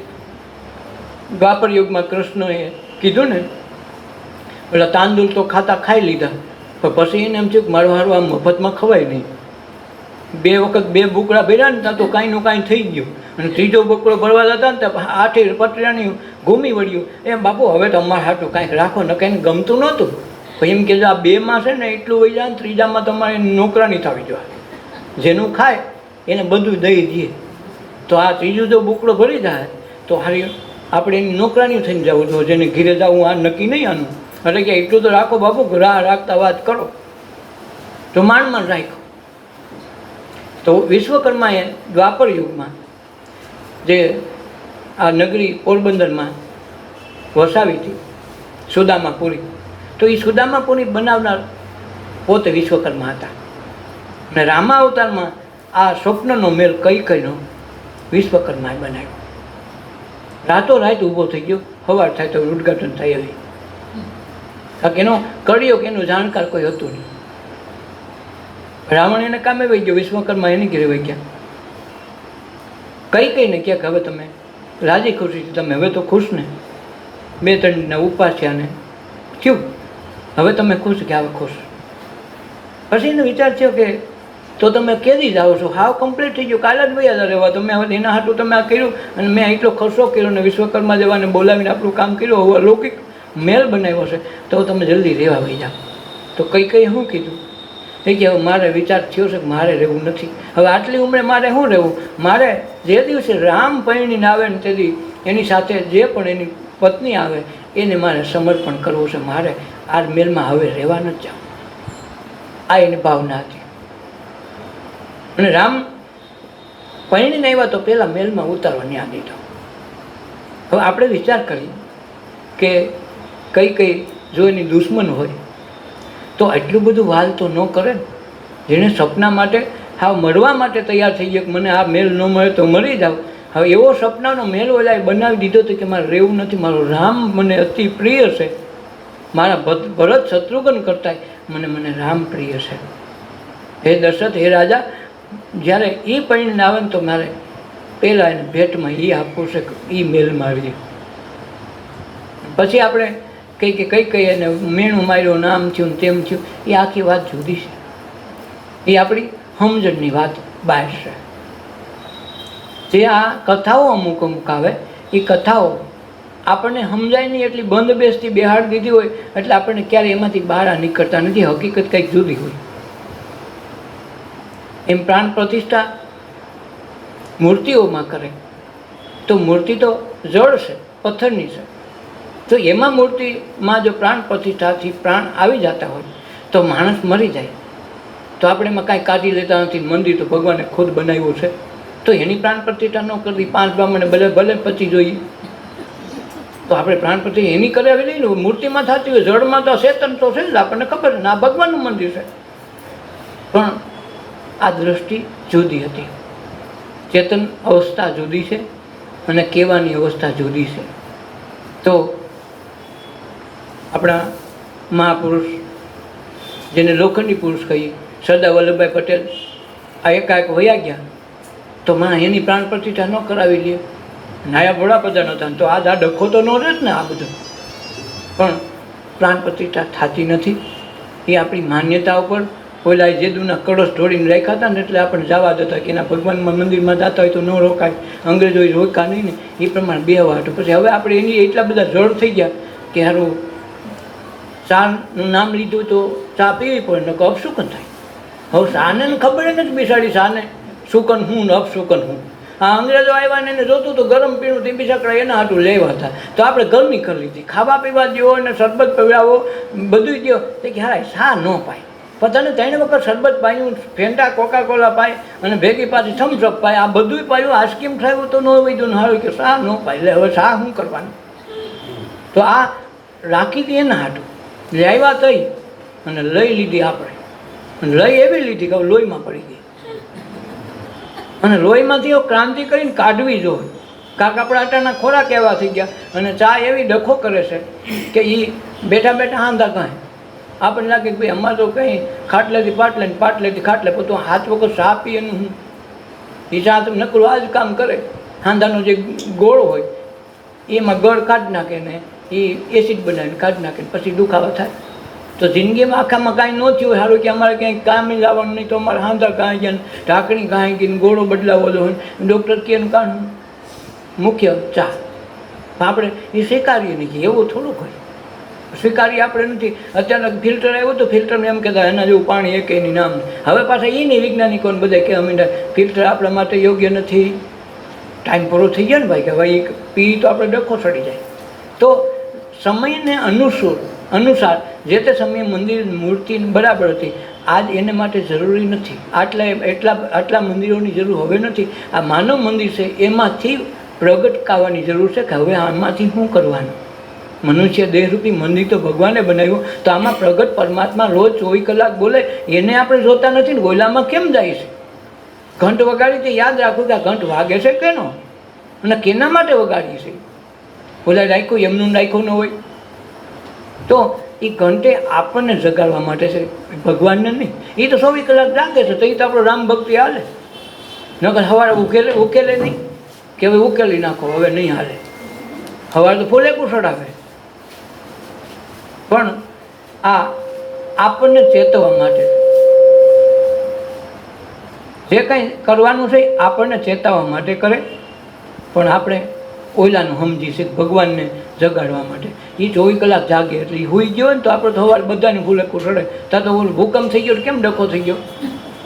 દ્વાપર યુગમાં કૃષ્ણએ કીધું ને, પેલા તાંદુલ તો ખાઈ લીધા, પણ પછી એને એમ થયું કે મારું હારું આમ મફતમાં ખવાય નહીં. 2 વખત 2 બુકડા ભર્યા ને ત્યાં તો કાંઈનું કાંઈ થઈ ગયું, અને ત્રીજો બકડો ભરવા જતા ને ત્યાં 8 પટરાની ઘૂમી વળ્યું. એમ બાપુ હવે તો અમારે હાટું કાંઈક રાખો ને, કાંઈ ગમતું નહોતું. પછી એમ કે આ 2માં છે ને એટલું વહી જાય ને, ત્રીજામાં તમારે નોકરાની થવી જોઈએ. જેનું ખાય એને બધું દઈ દઈએ તો આ ત્રીજું જો બુકડો ભરી જાય તો હારી આપણે એની નોકરાની થઈને જવું જોઈએ, જેને ઘીરે જવું આ નક્કી નહીં આનું. એટલે કે એટલું તો રાખો બાપુ, રાહ રાખતા વાત કરો તો માંડ રાખ્યો. તો વિશ્વકર્માએ દ્વાપર યુગમાં જે આ નગરી પોરબંદરમાં વસાવી હતી સુદામાપુરી, તો એ સુદામાપુરી બનાવનાર પોતે વિશ્વકર્મા હતા. અને રામા અવતારમાં આ સ્વપ્નનો મેલ કઈનો વિશ્વકર્માએ બનાવ્યો. રાતોરાત ઊભો થઈ ગયો, સવાર થાય તો ઉદ્ઘાટન થાય એવી. કારણ કે એનો કર્યો કે એનું જાણકાર કોઈ હતું નહીં. રાવણ એને કામે વહી ગયો, વિશ્વકર્મા એની ઘેરે વહી ગયા. કઈને ક્યાંક હવે તમે રાજી ખુશી તમે હવે તો ખુશ ને, 2-3 દિનના ઉપવાસ થયા ને થયું, હવે તમે ખુશ કે હવે ખુશ. પછી એનો વિચાર થયો કે તો તમે કેદી જાઓ છો, હાવ કમ્પ્લીટ થઈ ગયો, કાલે જ વયા રહેવા તમે, હવે એના હાટું તમે આ કર્યું અને મેં એટલો ખર્ચો કર્યો ને વિશ્વકર્મા જેવાને બોલાવીને આપણું કામ કર્યું, હવે અલૌકિક મેલ બનાવ્યો છે તો તમે જલ્દી રહેવા વહી જાઓ. તો કઈ શું કીધું એ કે હવે મારે વિચાર થયો છે કે મારે રહેવું નથી, હવે આટલી ઉંમરે મારે શું રહેવું, મારે જે દિવસે રામ પરણીને આવે ને તેથી એની સાથે જે પણ એની પત્ની આવે એને મારે સમર્પણ કરવું છે, મારે આ મેલમાં હવે રહેવા નથી જાવ. આ એની ભાવના હતી. અને રામ પરણીને આવ્યા તો પહેલાં મેલમાં ઉતારવા ન્યા દીધો. હવે આપણે વિચાર કરીએ કે કઈ જો એની દુશ્મન હોય તો એટલું બધું વાલ તો ન કરે ને. જેને સપના માટે હા મળવા માટે તૈયાર થઈ ગયો કે મને આ મેલ ન મળે તો મરી જાવ, હવે એવો સપનાનો મેલ ઓલાએ બનાવી દીધો હતો કે મારે રહેવું નથી, મારો રામ મને અતિ પ્રિય છે, મારા ભરત શત્રુઘ્ન કરતાં મને રામ પ્રિય છે. હે દશરથ, હે રાજા, જ્યારે એ પરણીને આવે ને તો મારે પહેલાં એને ભેટમાં એ આપવું છે કે એ મેલ મારી. પછી આપણે કઈ એને મેણું માર્યો, નામ થયું ને તેમ થયું, એ આખી વાત જુદી છે. એ આપણી સમજણની વાત બહાર છે. જે આ કથાઓ અમુક આવે એ કથાઓ આપણને સમજાય નહીં એટલી બંધ બેસતી બેહાડ દીધી હોય એટલે આપણને ક્યારેય એમાંથી બહાર નીકળતા નથી. હકીકત કંઈક જુદી હોય. એમ પ્રાણ પ્રતિષ્ઠા મૂર્તિઓમાં કરે તો મૂર્તિ તો જળ છે, પથ્થરની છે, તો એમાં મૂર્તિમાં જો પ્રાણ પ્રતિષ્ઠાથી પ્રાણ આવી જતા હોય તો માણસ મરી જાય. તો આપણે એમાં કાંઈ કાઢી લેતા નથી. મંદિર તો ભગવાને ખુદ બનાવ્યું છે તો એની પ્રાણ પ્રતિષ્ઠા ન કરવી, 5 બ્રાહ્મણે ભલે પછી જોઈએ તો આપણે પ્રાણ પ્રતિષ્ઠા એની કરાવી લઈએ ને. મૂર્તિમાં થતી હોય, જળમાં તો ચેતન તો છે જ, આપણને ખબર છે ને આ ભગવાનનું મંદિર છે. પણ આ દૃષ્ટિ જુદી હતી. ચેતન અવસ્થા જુદી છે અને કહેવાની અવસ્થા જુદી છે. તો આપણા મહાપુરુષ જેને લોખંડી પુરુષ કહીએ, સરદાર વલ્લભભાઈ પટેલ આ એકાએક વયા ગયા તો માં એની પ્રાણ પ્રતિષ્ઠા ન કરાવી લે. નાયબ વડાપ્રધાન હતા તો આ ડખો તો ન રહે જ ને. આ બધું પણ પ્રાણ પ્રતિષ્ઠા થતી નથી. એ આપણી માન્યતા ઉપર ઓલા જેદુના કળશ ઢોળીને રાખ્યા હતા ને એટલે આપણને જવા દેતા કે એના ભગવાનમાં મંદિરમાં જતા હોય તો ન રોકાય, અંગ્રેજોએ રોકા નહીં ને એ પ્રમાણે બેહવા હતું. પછી હવે આપણે એની એટલા બધા જળ થઈ ગયા કે સારું ચાનું નામ લીધું તો ચા પીવી પડે ને અપશુકન થાય. હવે શાને ખબર નથી બિસાડી શાને શુકન હું ને અપશુકન હું. આ અંગ્રેજો આવ્યા ને એને જોતું તો ગરમ પીણું તે બિસાકડા એના હાટું લેવા હતા તો આપણે ગરમી કરી લીધી. ખાવા પીવા દો અને શરબત પીવડાવો બધું દો તો કે હારા શા ન પાય. પોતાને 3 વખત શરબત પાયું, ફેન્ટા કોકા કોલા પાય અને ભેગી પાછી થમ્સઅપ પાય, આ બધું પાયું. આઈસ્ક્રીમ ખાયું તો ન વધ્યું ને હારું કે શા ન પાય. એટલે હવે શા શું કરવાનું. તો આ રાખી હતી એના હાટું લાવ્યા થઈ અને લઈ લીધી આપણે. લઈ એવી લીધી કે લોહીમાં પડી ગઈ અને લોહીમાંથી ક્રાંતિ કરીને કાઢવી જોઈએ. કાંક આપણા આટાના ખોરાક એવા થઈ ગયા અને ચા એવી ડખો કરે છે કે એ બેઠા બેઠા હાંધા કાંઈ આપણને લાગે કે ભાઈ અમારે તો કંઈ ખાટલેથી પાટલે ને પાટલેથી ખાટલે પોતું 7 વખત ચા પીએ એનું હું એ ચા તો નકરું આ જ કામ કરે. હાંધાનો જે ગોળ હોય એમાં ગળ કાઢી નાખે ને એ એસિડ બનાવીને કાઢી નાખે પછી દુખાવા થાય. તો જિંદગીમાં આખામાં કાંઈ ન થયું હોય સારું કે અમારે ક્યાંય કામ લાવવાનું નહીં તો અમારે હાંધા કાંઈ ગયા ઢાંકણી કાંઈ ગઈને ગોળો બદલાવો હોય ડૉક્ટર કે એનું કારણ મુખ્ય ચા આપણે એ સ્વીકારીએ નહીં. એવું થોડુંક હોય. સ્વીકારી આપણે નથી. અત્યારે ફિલ્ટર આવ્યું તો ફિલ્ટરને એમ કહેતા એના જેવું પાણી એક એની નામ. હવે પાછા એ નહીં વૈજ્ઞાનિકોને બધા કહેવા માંડ્યા ફિલ્ટર આપણા માટે યોગ્ય નથી. ટાઈમ પૂરો થઈ ગયો ને ભાઈ કે ભાઈ પી તો આપણે ડખો ચડી જાય. તો સમયને અનુસાર જે તે સમયે મંદિર મૂર્તિ બરાબર હતી, આજ એને માટે જરૂરી નથી. આટલા મંદિરોની જરૂર હવે નથી. આ માનવ મંદિર છે એમાંથી પ્રગટકાવાની જરૂર છે કે હવે આમાંથી શું કરવાનું. મનુષ્ય દેહરૂપી મંદિર તો ભગવાને બનાવ્યું, તો આમાં પ્રગટ પરમાત્મા રોજ 24 કલાક બોલે એને આપણે જોતા નથી ને ગોલામાં કેમ જાય છે? ઘંટ વગાડી તે યાદ રાખવું કે આ ઘંટ વાગે છે કેનો અને કેના માટે વગાડી છે. બોલા રાખ્યું એમનું રાખ્યું ન હોય તો એ ઘંટે આપણને જગાડવા માટે છે, ભગવાનને નહીં. એ તો 24 કલાક જાગે છે, તો એ તો આપણો રામ ભક્તિ હાલે. નકર સવારે ઉકેલે નહીં કે હવે ઉકેલી નાખો હવે નહીં હાલે. સવારે તો ફૂલે કુસડાવે. પણ આ આપણને ચેતવવા માટે જે કંઈ કરવાનું છે આપણને ચેતવવા માટે કરે. પણ આપણે ઓલાનું સમજી છે ભગવાનને જગાડવા માટે. એ 24 કલાક જાગે એટલે એ હોઈ ગયો ને તો આપણે તો સવારે બધાને ફૂલે કુસડે. ત્યાં તો ઓલું ભૂકંપ થઈ ગયો કેમ ડખો થઈ ગયો?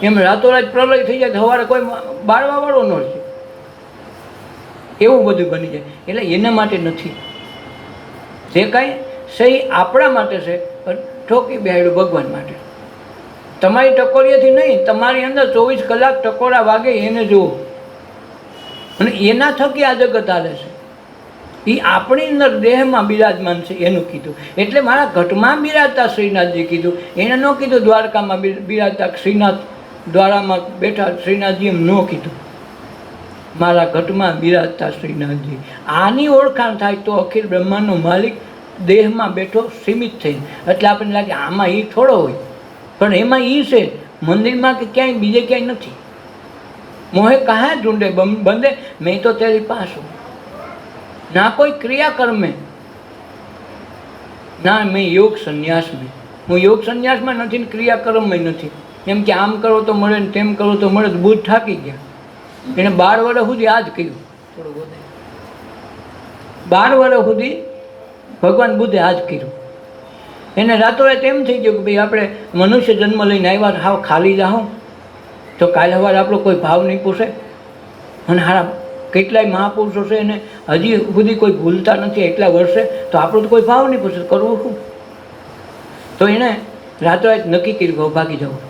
એમ રાતોરાત પ્રલય થઈ જાય સવારે કોઈ બાળવાવાળો ન રહે. એવું બધું બની જાય. એટલે એના માટે નથી. જે કાંઈ સહી આપણા માટે છે ઠોકી બેહાડ્યું ભગવાન માટે. તમારી ટકોરીએથી નહીં, તમારી અંદર 24 કલાક ટકોરા વાગે એને જુઓ અને એના થકી આ જગત હાલે છે. એ આપણી અંદર દેહમાં બિરાજમાન છે એનું કીધું. એટલે મારા ઘટમાં બિરાજતા શ્રીનાથજી કીધું, એને ન કીધું દ્વારકામાં બિરાજતા શ્રીનાથ દ્વારામાં બેઠા શ્રીનાથજી એમ ન કીધું. મારા ઘટમાં બિરાજતા શ્રીનાથજી. આની ઓળખાણ થાય તો અખિલ બ્રહ્માંડનો માલિક દેહમાં બેઠો સીમિત થઈને. એટલે આપણને લાગે આમાં એ થોડો હોય, પણ એમાં એ છે મંદિરમાં કે ક્યાંય બીજે ક્યાંય નથી. મોહે કહા ઢૂંઢે બંદે મેં તો તેરી પાસ હું. ના કોઈ ક્રિયાકર્મ મેં, ના મેં યોગ સંન્યાસ મેં. હું યોગ સંન્યાસમાં નથી ને ક્રિયાકર્મમાં નથી. એમ કે આમ કરો તો મળે ને તેમ કરો તો મળે. બુદ્ધ થાકી ગયા. એને 12 વર્ષ સુધી આ જ કર્યું. થોડું બોલે 12 વર્ષ સુધી ભગવાન બુદ્ધે આ જ કર્યું. એને રાતોરાત એમ થઈ ગયું કે ભાઈ આપણે મનુષ્ય જન્મ લઈને આવ્યા હાવ ખાલી જાઉં તો કાલે સવારે આપણો કોઈ ભાવ નહીં પૂછે. અને હારા કેટલાય મહાપુરુષો છે એને હજી સુધી કોઈ ભૂલતા નથી એટલા વર્ષે, તો આપણો તો કોઈ ભાવ નહીં પૂછે, કરવું શું? તો એણે રાતોરાત નક્કી કર્યું ભાગી જવું.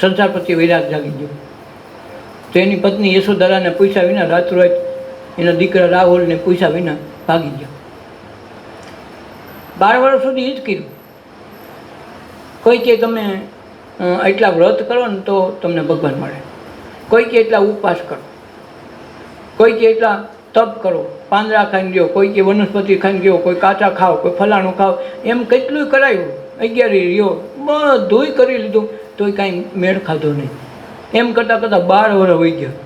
સંસાર પ્રત્યે વિરાગ જાગી ગયો. તો એની પત્ની યશોધરાને પૂછ્યા વિના રાતોરાત એના દીકરા રાહુલને પૂછ્યા વિના ભાગી ગયો. 12 વર્ષ સુધી એ જ કર્યું. કોઈ કે તમે એટલા વ્રત કરો ને તો તમને ભગવાન મળે, કોઈ કે એટલા ઉપવાસ કરો, કોઈ કે એટલા તપ કરો, પાંદડા ખાઈને ગયો, કોઈ કે વનસ્પતિ ખાઈને ગયો, કોઈ કાચા ખાઓ, કોઈ ફલાણું ખાઓ. એમ કેટલું કરાયું, 11 રહ્યો, બધુંય કરી લીધું તોય કાંઈ મેળ ખાધો નહીં. એમ કરતાં 12 વર્ષ વહી ગયા.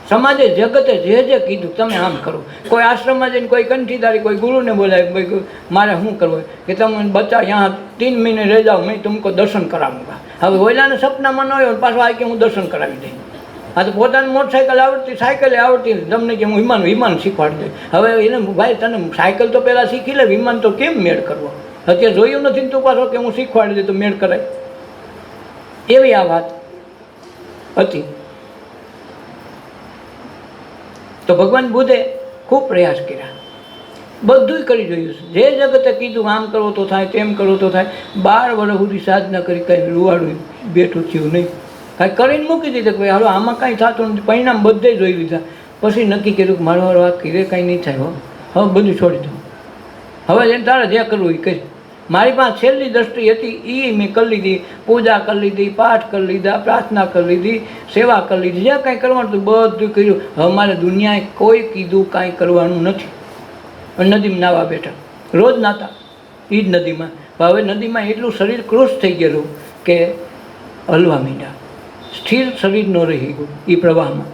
સમાજે જગતે જે કીધું તમે આમ કરો. કોઈ આશ્રમમાં જઈને કોઈ કંઠીદારી કોઈ ગુરુને બોલાય ભાઈ મારે શું કરવું કે તમે બચ્ચા यहाँ 3 મહિને રહી જાઓ, મેં तुमको દર્શન કરાવુંગા. હવે ઓલાને સપનામાં ન આવ્યો પાછો આ કે હું દર્શન કરાવી દઈ. આ તો પોતાની મોટરસાઇકલ આવડતી, સાયકલે આવડતી, તમને કે હું વિમાન શીખવાડી દઈ. હવે એને ભાઈ તને સાયકલ તો પહેલાં શીખી લે, વિમાન તો કેમ મેળ કરવો? અત્યારે જોયું નથી તું પાછો કે હું શીખવાડી દઈ તો મેળ કરાય. એવી આ વાત હતી. તો ભગવાન બુદ્ધે ખૂબ પ્રયાસ કર્યા, બધુંય કરી જોયું છે. જે જગતે કીધું આમ કરો તો થાય, તેમ કરો તો થાય. 12 વર્ષ સુધી સાધના કરી, કાંઈ રૂવાડું બેઠું થયું નહીં. કાંઈ કરીને મૂકી દીધું કે ભાઈ હાલો આમાં કાંઈ થતું નથી. પરિણામ બધે જોઈ લીધા. પછી નક્કી કર્યું કે મારો વાત કરે કાંઈ નહીં થાય. હવે બધું છોડી દઉં. હવે એને તારે જે કરવું એ કરી. મારી પાસે છેલ્લી દ્રષ્ટિ હતી એ મેં કરી લીધી. પૂજા કરી લીધી, પાઠ કરી લીધા, પ્રાર્થના કરી લીધી, સેવા કરી લીધી, જે કાંઈ કરવાનું હતું બધું કર્યું. હવે મારે દુનિયાએ કોઈ કીધું કાંઈ કરવાનું નથી. નદીમાં નાવા બેઠા, રોજ નાતા એ જ નદીમાં. હવે નદીમાં એટલું શરીર કૃશ થઈ ગયેલું કે હલવા માંડ્યા. સ્થિર શરીર ન રહી ગયું એ પ્રવાહમાં.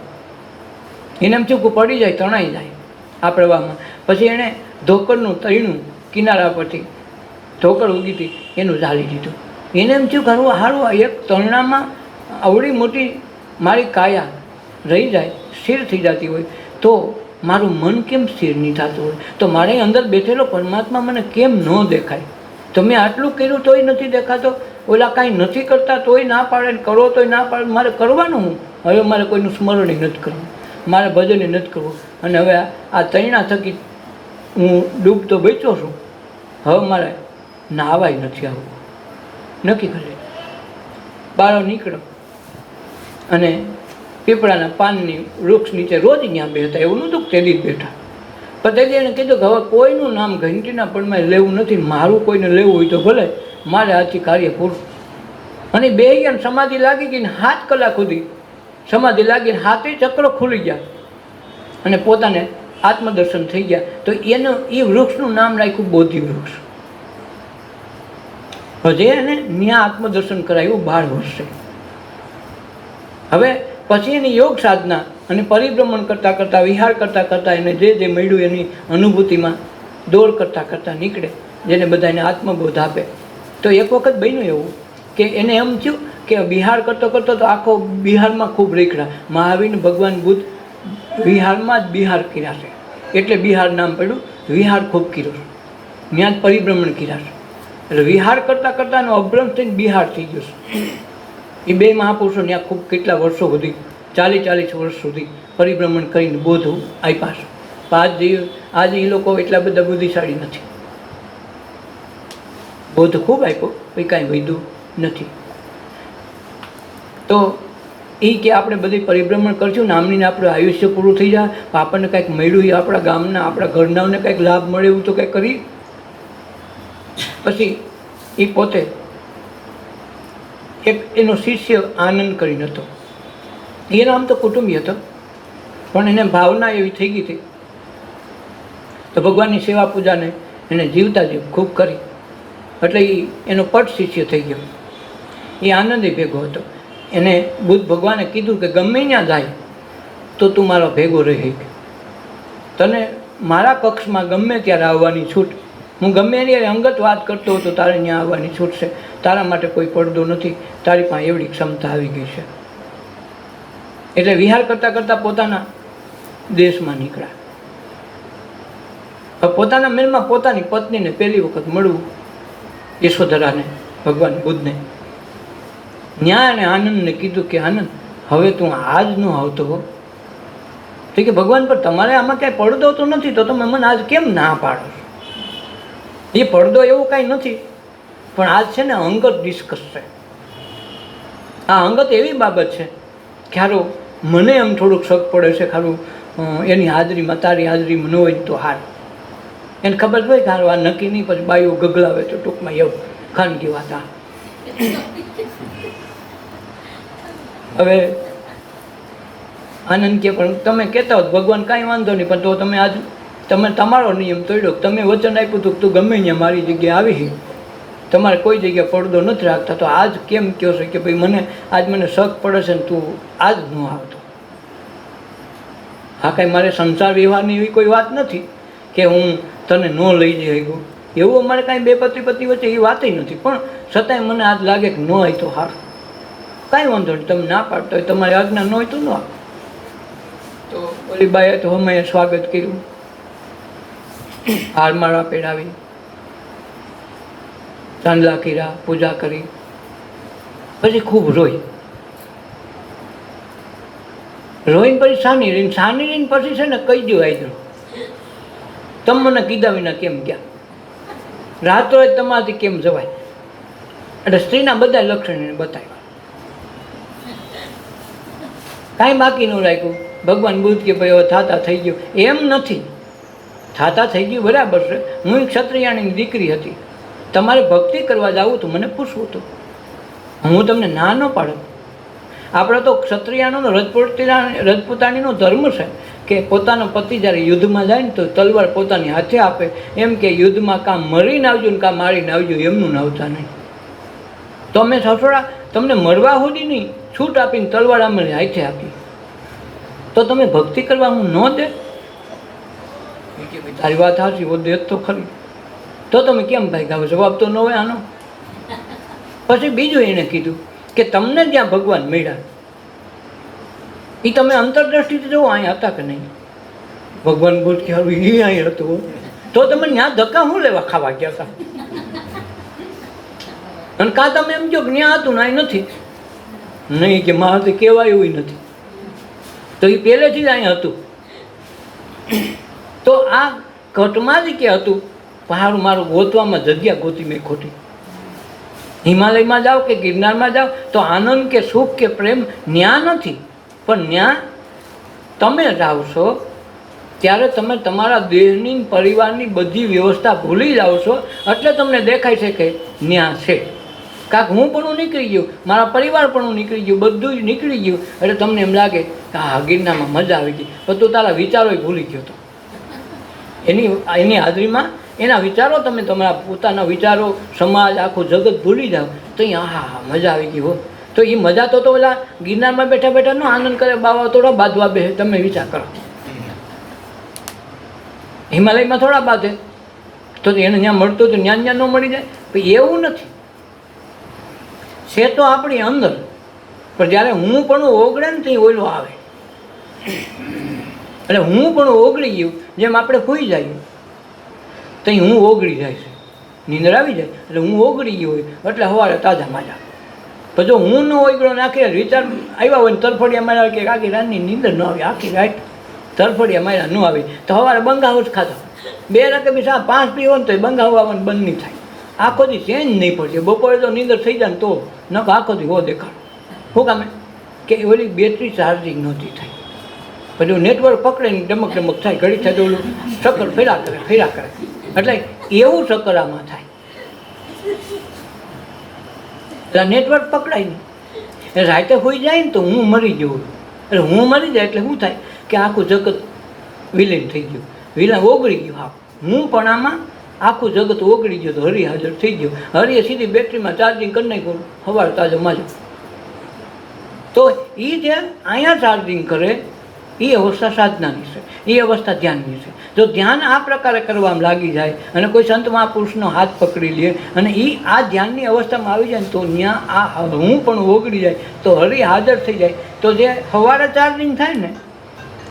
એને એમ થયું કે પડી જાય, તણાઈ જાય આ પ્રવાહમાં. પછી એણે ધોકરનું તળીનું કિનારા પરથી ધોકર ઉગી હતી એનું ઝાલી દીધું. એને એમ થયું કે હારું એક તરણામાં આવડી મોટી મારી કાયા રહી જાય, સ્થિર થઈ જતી હોય તો મારું મન કેમ સ્થિર નહીં થતું હોય? તો મારે અંદર બેઠેલો પરમાત્મા મને કેમ ન દેખાય? તમે આટલું કર્યું તોય નથી દેખાતો, ઓલા કાંઈ નથી કરતા તોય ના પાડે, કરો તોય ના પાડે. મારે કરવાનું હું? હવે મારે કોઈનું સ્મરણ નથી કરવું, મારે ભજન નથી કરવું. અને હવે આ તૈણા થકી હું ડૂબતો બચ્યો છું. હવે મારે નાવાય નથી આવવું. નક્કી કરી બહાર નીકળો અને પીપળાના પાનની વૃક્ષ નીચે રોજ ત્યાં બેઠા. એવું નહોતું કે તેદી જ બેઠા, પણ તેદી એને કીધું કે હવે કોઈનું નામ ઘંટીના પળમાં લેવું નથી, મારું કોઈને લેવું હોય તો ભલે, મારે આથી કાર્ય પૂરું. અને બે સમાધિ લાગી ગઈ ને 7 કલાક સુધી સમાધિ લાગીને 7 ચક્રો ખુલી ગયા અને પોતાને આત્મદર્શન થઈ ગયા. તો એનું એ વૃક્ષનું નામ રાખ્યું બોધિ વૃક્ષ. હજે એને ત્યાં આત્મદર્શન કરાયું 12 વર્ષે. હવે પછી એની યોગ સાધના અને પરિભ્રમણ કરતાં કરતાં, વિહાર કરતાં કરતાં એને જે મળ્યું એની અનુભૂતિમાં દોડ કરતાં કરતાં નીકળે, જેને બધાને આત્મબોધ આપે. તો એક વખત બન્યું એવું કે એને એમ થયું કે વિહાર કરતો કરતો તો આખો બિહારમાં ખૂબ રેખડા. મહાવીર ભગવાન બુદ્ધ વિહારમાં જ બિહાર કર્યા છે, એટલે બિહાર નામ પડ્યું. વિહાર ખૂબ કર્યો, ત્યાં જ પરિભ્રમણ કર્યા છે. એટલે વિહાર કરતાં કરતાં અભ્રંશ થઈને બિહાર થઈ ગયું છે. એ બે મહાપુરુષો ત્યાં ખૂબ કેટલા વર્ષો સુધી, 40 વર્ષ સુધી પરિભ્રમણ કરીને બોધ આપ્યા છે. પણ આજે એ લોકો એટલા બધા બુદ્ધિશાળી નથી. બોધ ખૂબ આપ્યો, કંઈ કાંઈ વધ્યું નથી. તો એ કે આપણે બધી પરિભ્રમણ કરશું ને આમની આપણું આયુષ્ય પૂરું થઈ જાય, આપણને કંઈક મળ્યું, એ આપણા ગામના આપણા ઘરનાઓને કંઈક લાભ મળે એવું તો કંઈક કરી. પછી એ પોતે એક એનો શિષ્ય આનંદ કરીને હતો. એનો આમ તો કુટુંબી હતો, પણ એને ભાવના એવી થઈ ગઈ હતી. તો ભગવાનની સેવા પૂજાને એને જીવતા જીવ ખૂબ કરી, એટલે એ એનો પટ શિષ્ય થઈ ગયો. એ આનંદી ભેગો હતો. એને બુદ્ધ ભગવાને કીધું કે ગમે ત્યાં જાય તો તું મારો ભેગો રહી, તને મારા કક્ષમાં ગમે ત્યારે આવવાની છૂટ. હું ગમે એની અંગત વાત કરતો હતો, તારે ત્યાં આવવાની છૂટ છે. તારા માટે કોઈ પડદો નથી, તારી પાસે એવડી ક્ષમતા આવી ગઈ છે. એટલે વિહાર કરતાં કરતાં પોતાના દેશમાં નીકળ્યા. પોતાના મહેલમાં પોતાની પત્નીને પહેલી વખત મળવું, યશોધરાને, ભગવાન બુદ્ધને. ન્યાય અને આનંદને કીધું કે આનંદ, હવે તું આજ ન આવતો હો. તો કે ભગવાન, પર તમારે આમાં કાંઈ પડદો તો નથી, તો તમે મને આજ કેમ ના પાડો છો? એ પડદો એવું કાંઈ નથી, પણ આજ છે ને અંગત ડિસ્કસ છે. આ અંગત એવી બાબત છે કે હારું મને એમ થોડુંક શક પડે છે, ખારું એની હાજરીમાં, તારી હાજરીમાં ન હોય તો હાર. એને ખબર હોય કે હારું આ નક્કી નહીં, પછી બાઈઓ ગગલાવે તો ટૂંકમાં એવું ખાનગી વાત. આ હવે આનંદ કે પણ તમે કહેતા હો ભગવાન કાંઈ વાંધો નહીં, પણ તો તમે આજ તમે તમારો નિયમ તોડ્યો. તમે વચન આપ્યું હતું કે તું ગમે ત્યાં મારી જગ્યાએ આવી, તમારે કોઈ જગ્યાએ પડદો નથી રાખતા, તો આજ કેમ કહો છો કે ભાઈ મને આજ મને શક પડે છે ને તું આજ ન આવતો? હા, કાંઈ મારે સંસાર વ્યવહારની એવી કોઈ વાત નથી કે હું તને ન લઈ જઈ શકું, એવું અમારે કાંઈ બે પતિ વચ્ચે એ વાત નથી. પણ છતાંય મને આજ લાગે કે ન હોય તો હાર, કાંઈ વાંધો નહીં, તમે ના પાડતો હોય, તમારી આજ્ઞા ન હોય તો ન આવ. તો ઓલી બાઈએ તો અમે સ્વાગત કર્યું, હારમાળા પહેરાવી, ચાંદલા કર્યા, પૂજા કરી, પછી ખૂબ રોઈ. રોઈને પછી સાની રહીને પછી છે ને કહી દો આઈદરો, તમે મને કીધા વિના કેમ ગયા, રાત્રોએ તમારાથી કેમ જવાય? એટલે સ્ત્રીના બધા લક્ષણ એને બતાવ્યા, કાંઈ બાકી ન રાખ્યું. ભગવાન બુદ્ધ કે ભાઈ હવે થાતા થઈ ગયું. એમ નથી, થાતા થઈ ગયું બરાબર છે. હું એક ક્ષત્રિયાણીની દીકરી હતી, તમારે ભક્તિ કરવા જવું તો મને પૂછવું હતું, હું તમને ના ન પાડું. આપણે તો ક્ષત્રિયાનો રજપૂતાણીનો ધર્મ છે કે પોતાનો પતિ જ્યારે યુદ્ધમાં જાય ને તો તલવાર પોતાની હાથે આપે, એમ કે યુદ્ધમાં કાં મરીને આવજો ને કાં મારીને આવજો, એમનું આવતા નહીં. તો અમે સસોડા તમને મરવા સુધી નહીં છૂટ આપીને તલવાર અમે હાથે આપી, તો તમે ભક્તિ કરવા હું ન દે? તારી વાત સાચી, ઓ દે તો ખરી, તો તમે કેમ ભાઈ ગાવ? જવાબ તો ન હોય આનો. પછી બીજું એને કીધું કે તમને જ્યાં ભગવાન મળ્યા એ તમે અંતરદ્રષ્ટિથી જુઓ અહીંયા હતા કે નહીં? ભગવાન ભૂત કે હવે એ અહીં હતું તો તમે ત્યાં ધક્કા શું લેવા ખાવા ગયા હતા? અને કાં તમે એમ કહો કે ત્યાં હતું ને અહીં નથી. નહીં કે મારાથી કહેવાય એવું નથી, તો એ પહેલેથી જ અહીં હતું. તો આ ઘટમાં જ કે હતું પહાડ મારું ગોતવામાં જગ્યા ગોતી મેં ખોટી. હિમાલયમાં જાઓ કે ગિરનારમાં જાઓ તો આનંદ કે સુખ કે પ્રેમ ન્યા નથી, પણ ન્યા તમે જાઓ છો ત્યારે તમે તમારા દેહની પરિવારની બધી વ્યવસ્થા ભૂલી જાઓ છો. એટલે તમને દેખાય છે કે ન્યા છે. કાંક હું પણ નીકળી ગયું, મારા પરિવાર પણ નીકળી ગયું, બધું જ નીકળી ગયું. એટલે તમને એમ લાગે કે હા ગિરનારમાં મજા આવી ગઈ, પણ તું તારા વિચારો ભૂલી ગયો હતો. એની હાજરીમાં એના વિચારો તમે તમારા પોતાના વિચારો, સમાજ, આખું જગત ભૂલી જાઓ તો અહીંયા હા મજા આવી ગઈ હો. તો એ મજા તો ઓલા ગિરનારમાં બેઠા બેઠા નો આનંદ કરે, બાવા થોડા બાંધવા બે. તમે વિચાર કરો, હિમાલયમાં થોડા બાંધે તો એને ત્યાં મળતું તો ત્યાં ન મળી જાય. પણ એવું નથી, છે તો આપણી અંદર, પણ જ્યારે હું પણ ઓગળે ને ત્યાં ઓયલો આવે. એટલે હું પણ ઓગળી ગયું, જેમ આપણે ખોઈ જઈએ ત્યાં હું ઓગળી જાય છે, નીંદર આવી જાય એટલે હું ઓગળી ગયો હોય એટલે સવારે તાજા માજા. પણ જો હું ન ઓગળો ને આખી વિચાર આવ્યા હોય ને તરફડિયા માર્યા કે આખી રાતની નીંદર ન આવી, આખી રાત તરફડિયા માર્યા ન આવી તો સવારે બંગાવો જ ખાતો. 2 રાતે બી 5 પીવો ને તો બંગાવો આવવાનું બંધ નહીં થાય. આખો દી ચેન્જ નહીં પડશે. બપોરે તો નીંદર થઈ જાય ને તો ન આખો દી હો દેખાડો. શું કામે કે ઓલી બેટરી ચાર્જિંગ નહોતી થઈ. પછી નેટવર્ક પકડે ને ડમક ડમક થાય, ઘડી થાય તો ઓલું ચક્કર ફેરા કરે. એટલે એવું ચક્કર આમાં થાય. એટલે નેટવર્ક પકડાય નહીં. એટલે રાતે હોઈ જાય ને તો હું મરી જવું. એટલે હું મરી જાય એટલે શું થાય કે આખું જગત વિલીન થઈ ગયું, વિલીન ઓગળી ગયું. હા, હું પણ આમાં આખું જગત ઓગળી ગયું તો હરી હાજર થઈ ગયું. હરીએ સીધી બેટરીમાં ચાર્જિંગ કરી નાખ્યું, સવારે તાજો માજો. તો એ જે અહીંયા ચાર્જિંગ કરે એ અવસ્થા સાધનાની છે, એ અવસ્થા ધ્યાનની છે. જો ધ્યાન આ પ્રકારે કરવામાં લાગી જાય અને કોઈ સંત મહાપુરુષનો હાથ પકડી લે અને એ આ ધ્યાનની અવસ્થામાં આવી જાય ને તો ત્યાં આ હું પણ ઓગળી જાય, તો હરી હાજર થઈ જાય. તો જે સવારે ચાર્જિંગ થાય ને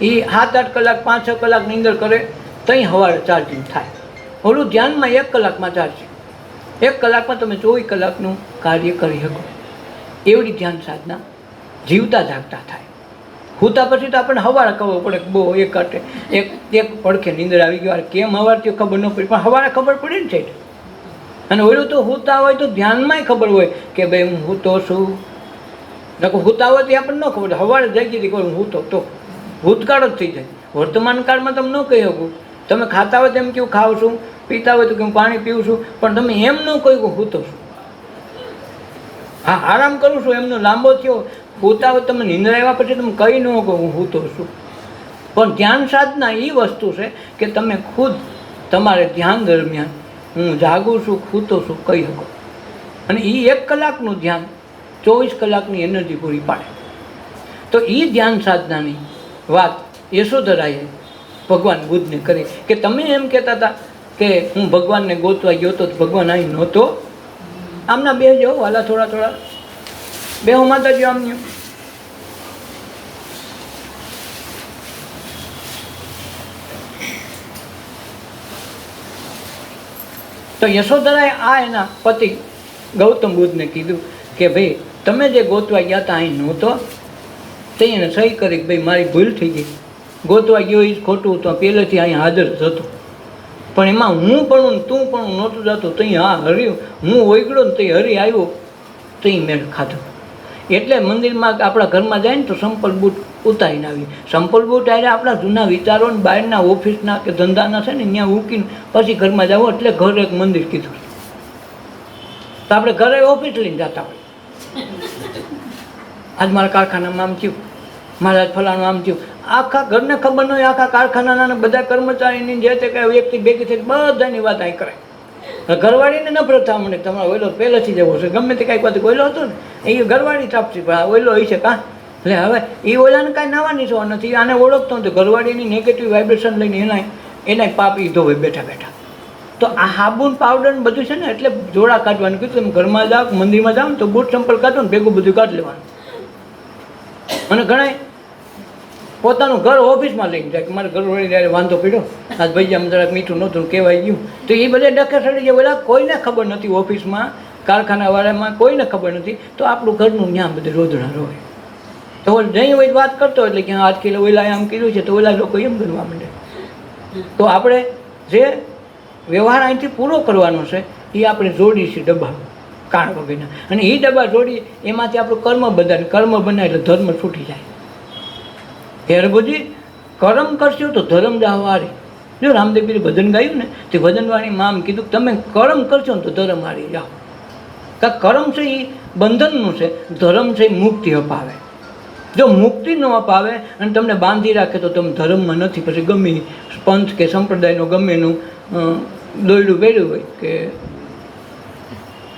એ 7-8 કલાક 5-6 કલાક નીંદર કરે તઈ સવારે ચાર્જિંગ થાય. ઓલું ધ્યાનમાં 1 કલાકમાં ચાર્જિંગ, 1 કલાકમાં તમે 24 કલાકનું કાર્ય કરી શકો. એવડી ધ્યાન સાધના જીવતા જાગતા થાય. હુતા પછી તો આપણને સવારે ખબર પડે કે બહુ એક પડખે નીંદર આવી ગયો. કેમ સવારથી ખબર ન પડી, પણ સવારે ખબર પડી ને છે. અને ઓલું તો હુતા હોય તો ધ્યાનમાંય ખબર હોય કે ભાઈ હું હૂતો છું. નકર હુતા હોય તો આપણને ન ખબર, સવારે જાગી હતી હું હૂતો તો ભૂતકાળ જ થઈ જાય. વર્તમાન કાળમાં તમે ન કહી શકો. તમે ખાતા હોય તેમ કેવું ખાવ છું, પીતા હોય તો કે હું પાણી પીવું છું, પણ તમે એમ ન કહ્યું કે હૂતો છું. હા, આરામ કરું છું એમનો લાંબો થયો. હોતા હોય તમે નીંદર આવ્યા પછી તમે કહી ન કહો હું હૂતો છું. પણ ધ્યાન સાધના એ વસ્તુ છે કે તમે ખુદ તમારે ધ્યાન દરમિયાન હું જાગું છું, હૂતો છું કહી શકો. અને એ 1 કલાકનું ધ્યાન 24 કલાકની એનર્જી પૂરી પાડે. તો એ ધ્યાન સાધનાની વાત યશોધરાએ ભગવાન બુદ્ધને કરી કે તમે એમ કહેતા હતા કે હું ભગવાનને ગોતવા ગયો તો ભગવાન અહીં નહોતો. આમના બે જાઓ વાલા થોડા બે હું માતાજી આમની. તો યશોધરાએ આ એના પતિ ગૌતમ બુદ્ધને કીધું કે ભાઈ તમે જે ગોતવા ગયા હતા અહીં નહોતો. તે એને સહી કરી કે ભાઈ મારી ભૂલ થઈ ગઈ, ગોતવા ગયો એ જ ખોટું તો પહેલેથી અહીં હાજર જ હતો. પણ એમાં હું પણ તું પણ નહોતું જતું. તો હા હર્યું, હું ઓગળ્યો ને તો હરી આવ્યો તો મેળ ખાધો. એટલે મંદિરમાં આપણા ઘરમાં જાય ને તો સંપલ બૂટ ઉતારીને આવી. સંપલ બૂટ આવે આપણા જૂના વિચારો ને બહારના ઓફિસના કે ધંધાના છે ને ત્યાં મૂકીને પછી ઘરમાં જાવ. એટલે ઘર એક મંદિર કીધું. તો આપણે ઘરે ઓફિસ લઈને જતા હોય, આજ મારા કારખાનામાં આમ થયું, મારા આજ ફલાણું આમ થયું. આખા ઘરને ખબર ન હોય, આખા કારખાનાના બધા કર્મચારીની જે તે કાંઈ વ્યક્તિ ભેગી થઈ બધાની વાત અહીં કરે. ઘરવાળીને નફરત થવા મળે, તમારો ઓઈલો પહેલેથી જ એવો છે. ગમે તે કાંઈક વાત ઓઈલો હતો ને એ ઘરવાળી તાપસી, પણ આ ઓઈલો હોય છે કાં. એટલે હવે એ ઓઈલાને કાંઈ નવાની સવા નથી. આને ઓળખતો નથી. ઘરવાળીની નેગેટિવ વાઇબ્રેશન લઈને એના પાપ એ ધોવે બેઠા બેઠા. તો આ સાબુન પાવડર ને બધું છે ને એટલે જોડા કાઢવાનું કીધું. તમે ઘરમાં જાઓ મંદિરમાં જાઓ ને તો બૂટ ચંપલ કાઢો ને ભેગું બધું કાઢી લેવાનું. અને ઘણા પોતાનું ઘર ઓફિસમાં લઈને જાય કે મારે ઘરવાળી ત્યારે વાંધો પડ્યો, આજ ભાઈ આમ જરાક મીઠું નહોતું કહેવાય ગયું, તો એ બધે ડકે ચડી જાય. બોલા કોઈને ખબર નથી, ઓફિસમાં કારખાનાવાળામાં કોઈને ખબર નથી, તો આપણું ઘરનું ત્યાં બધે રોદડા રોય. તો જઈ હોય વાત કરતો એટલે કે આજ કિલો ઓલા આમ કર્યું છે, તો ઓલા લોકો એમ બનવા માંડે. તો આપણે જે વ્યવહાર અહીંથી પૂરો કરવાનો છે એ આપણે જોડીએ છીએ ડબ્બા કારણ વગરના, અને એ ડબ્બા જોડીએ એમાંથી આપણું કર્મ બંધાય, કર્મ બનાય એટલે ધર્મ છૂટી જાય. હેરબુજી કર્મ કરશો તો ધર્મ જાવારી. જો રામદેવપીરે ભજન ગાયું ને તે ભજનવાણીમાં આમ કીધું કે તમે કર્મ કરશો ને તો ધર્મ હારી જાઓ. કારણ કર્મ છે એ બંધનનું છે, ધર્મ છે એ મુક્તિ અપાવે. જો મુક્તિ ન અપાવે અને તમને બાંધી રાખે તો તમે ધર્મમાં નથી. પછી ગમે પંથ કે સંપ્રદાયનો ગમે એનું દોયડું પહેર્યું હોય કે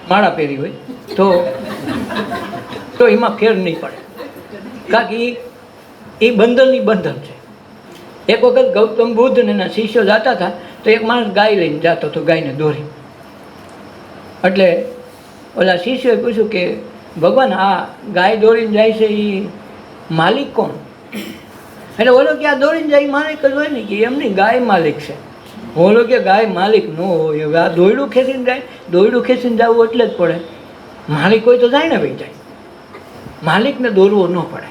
માળા પહેરી હોય તો એમાં ફેર નહીં પડે, કારણ કે એ બંધનની બંધન છે. એક વખત ગૌતમ બુદ્ધ અને એના શિષ્યો જતા હતા તો એક માણસ ગાય લઈને જતો હતો, ગાયને દોરી. એટલે ઓલા શિષ્યોએ પૂછ્યું કે ભગવાન આ ગાય દોરીને જાય છે એ માલિક કોણ? એટલે ઓલો કે આ દોરીને જાય માલિક જ હોય ને, કે એમની ગાય માલિક છે. ઓલો કે ગાય માલિક ન હોય, હવે આ દોયડું ખેંચીને જાય, દોયડું ખેંચીને જવું એટલે જ પડે. માલિક હોય તો જાય ને ભાઈ જાય, માલિકને દોરવો ન પડે.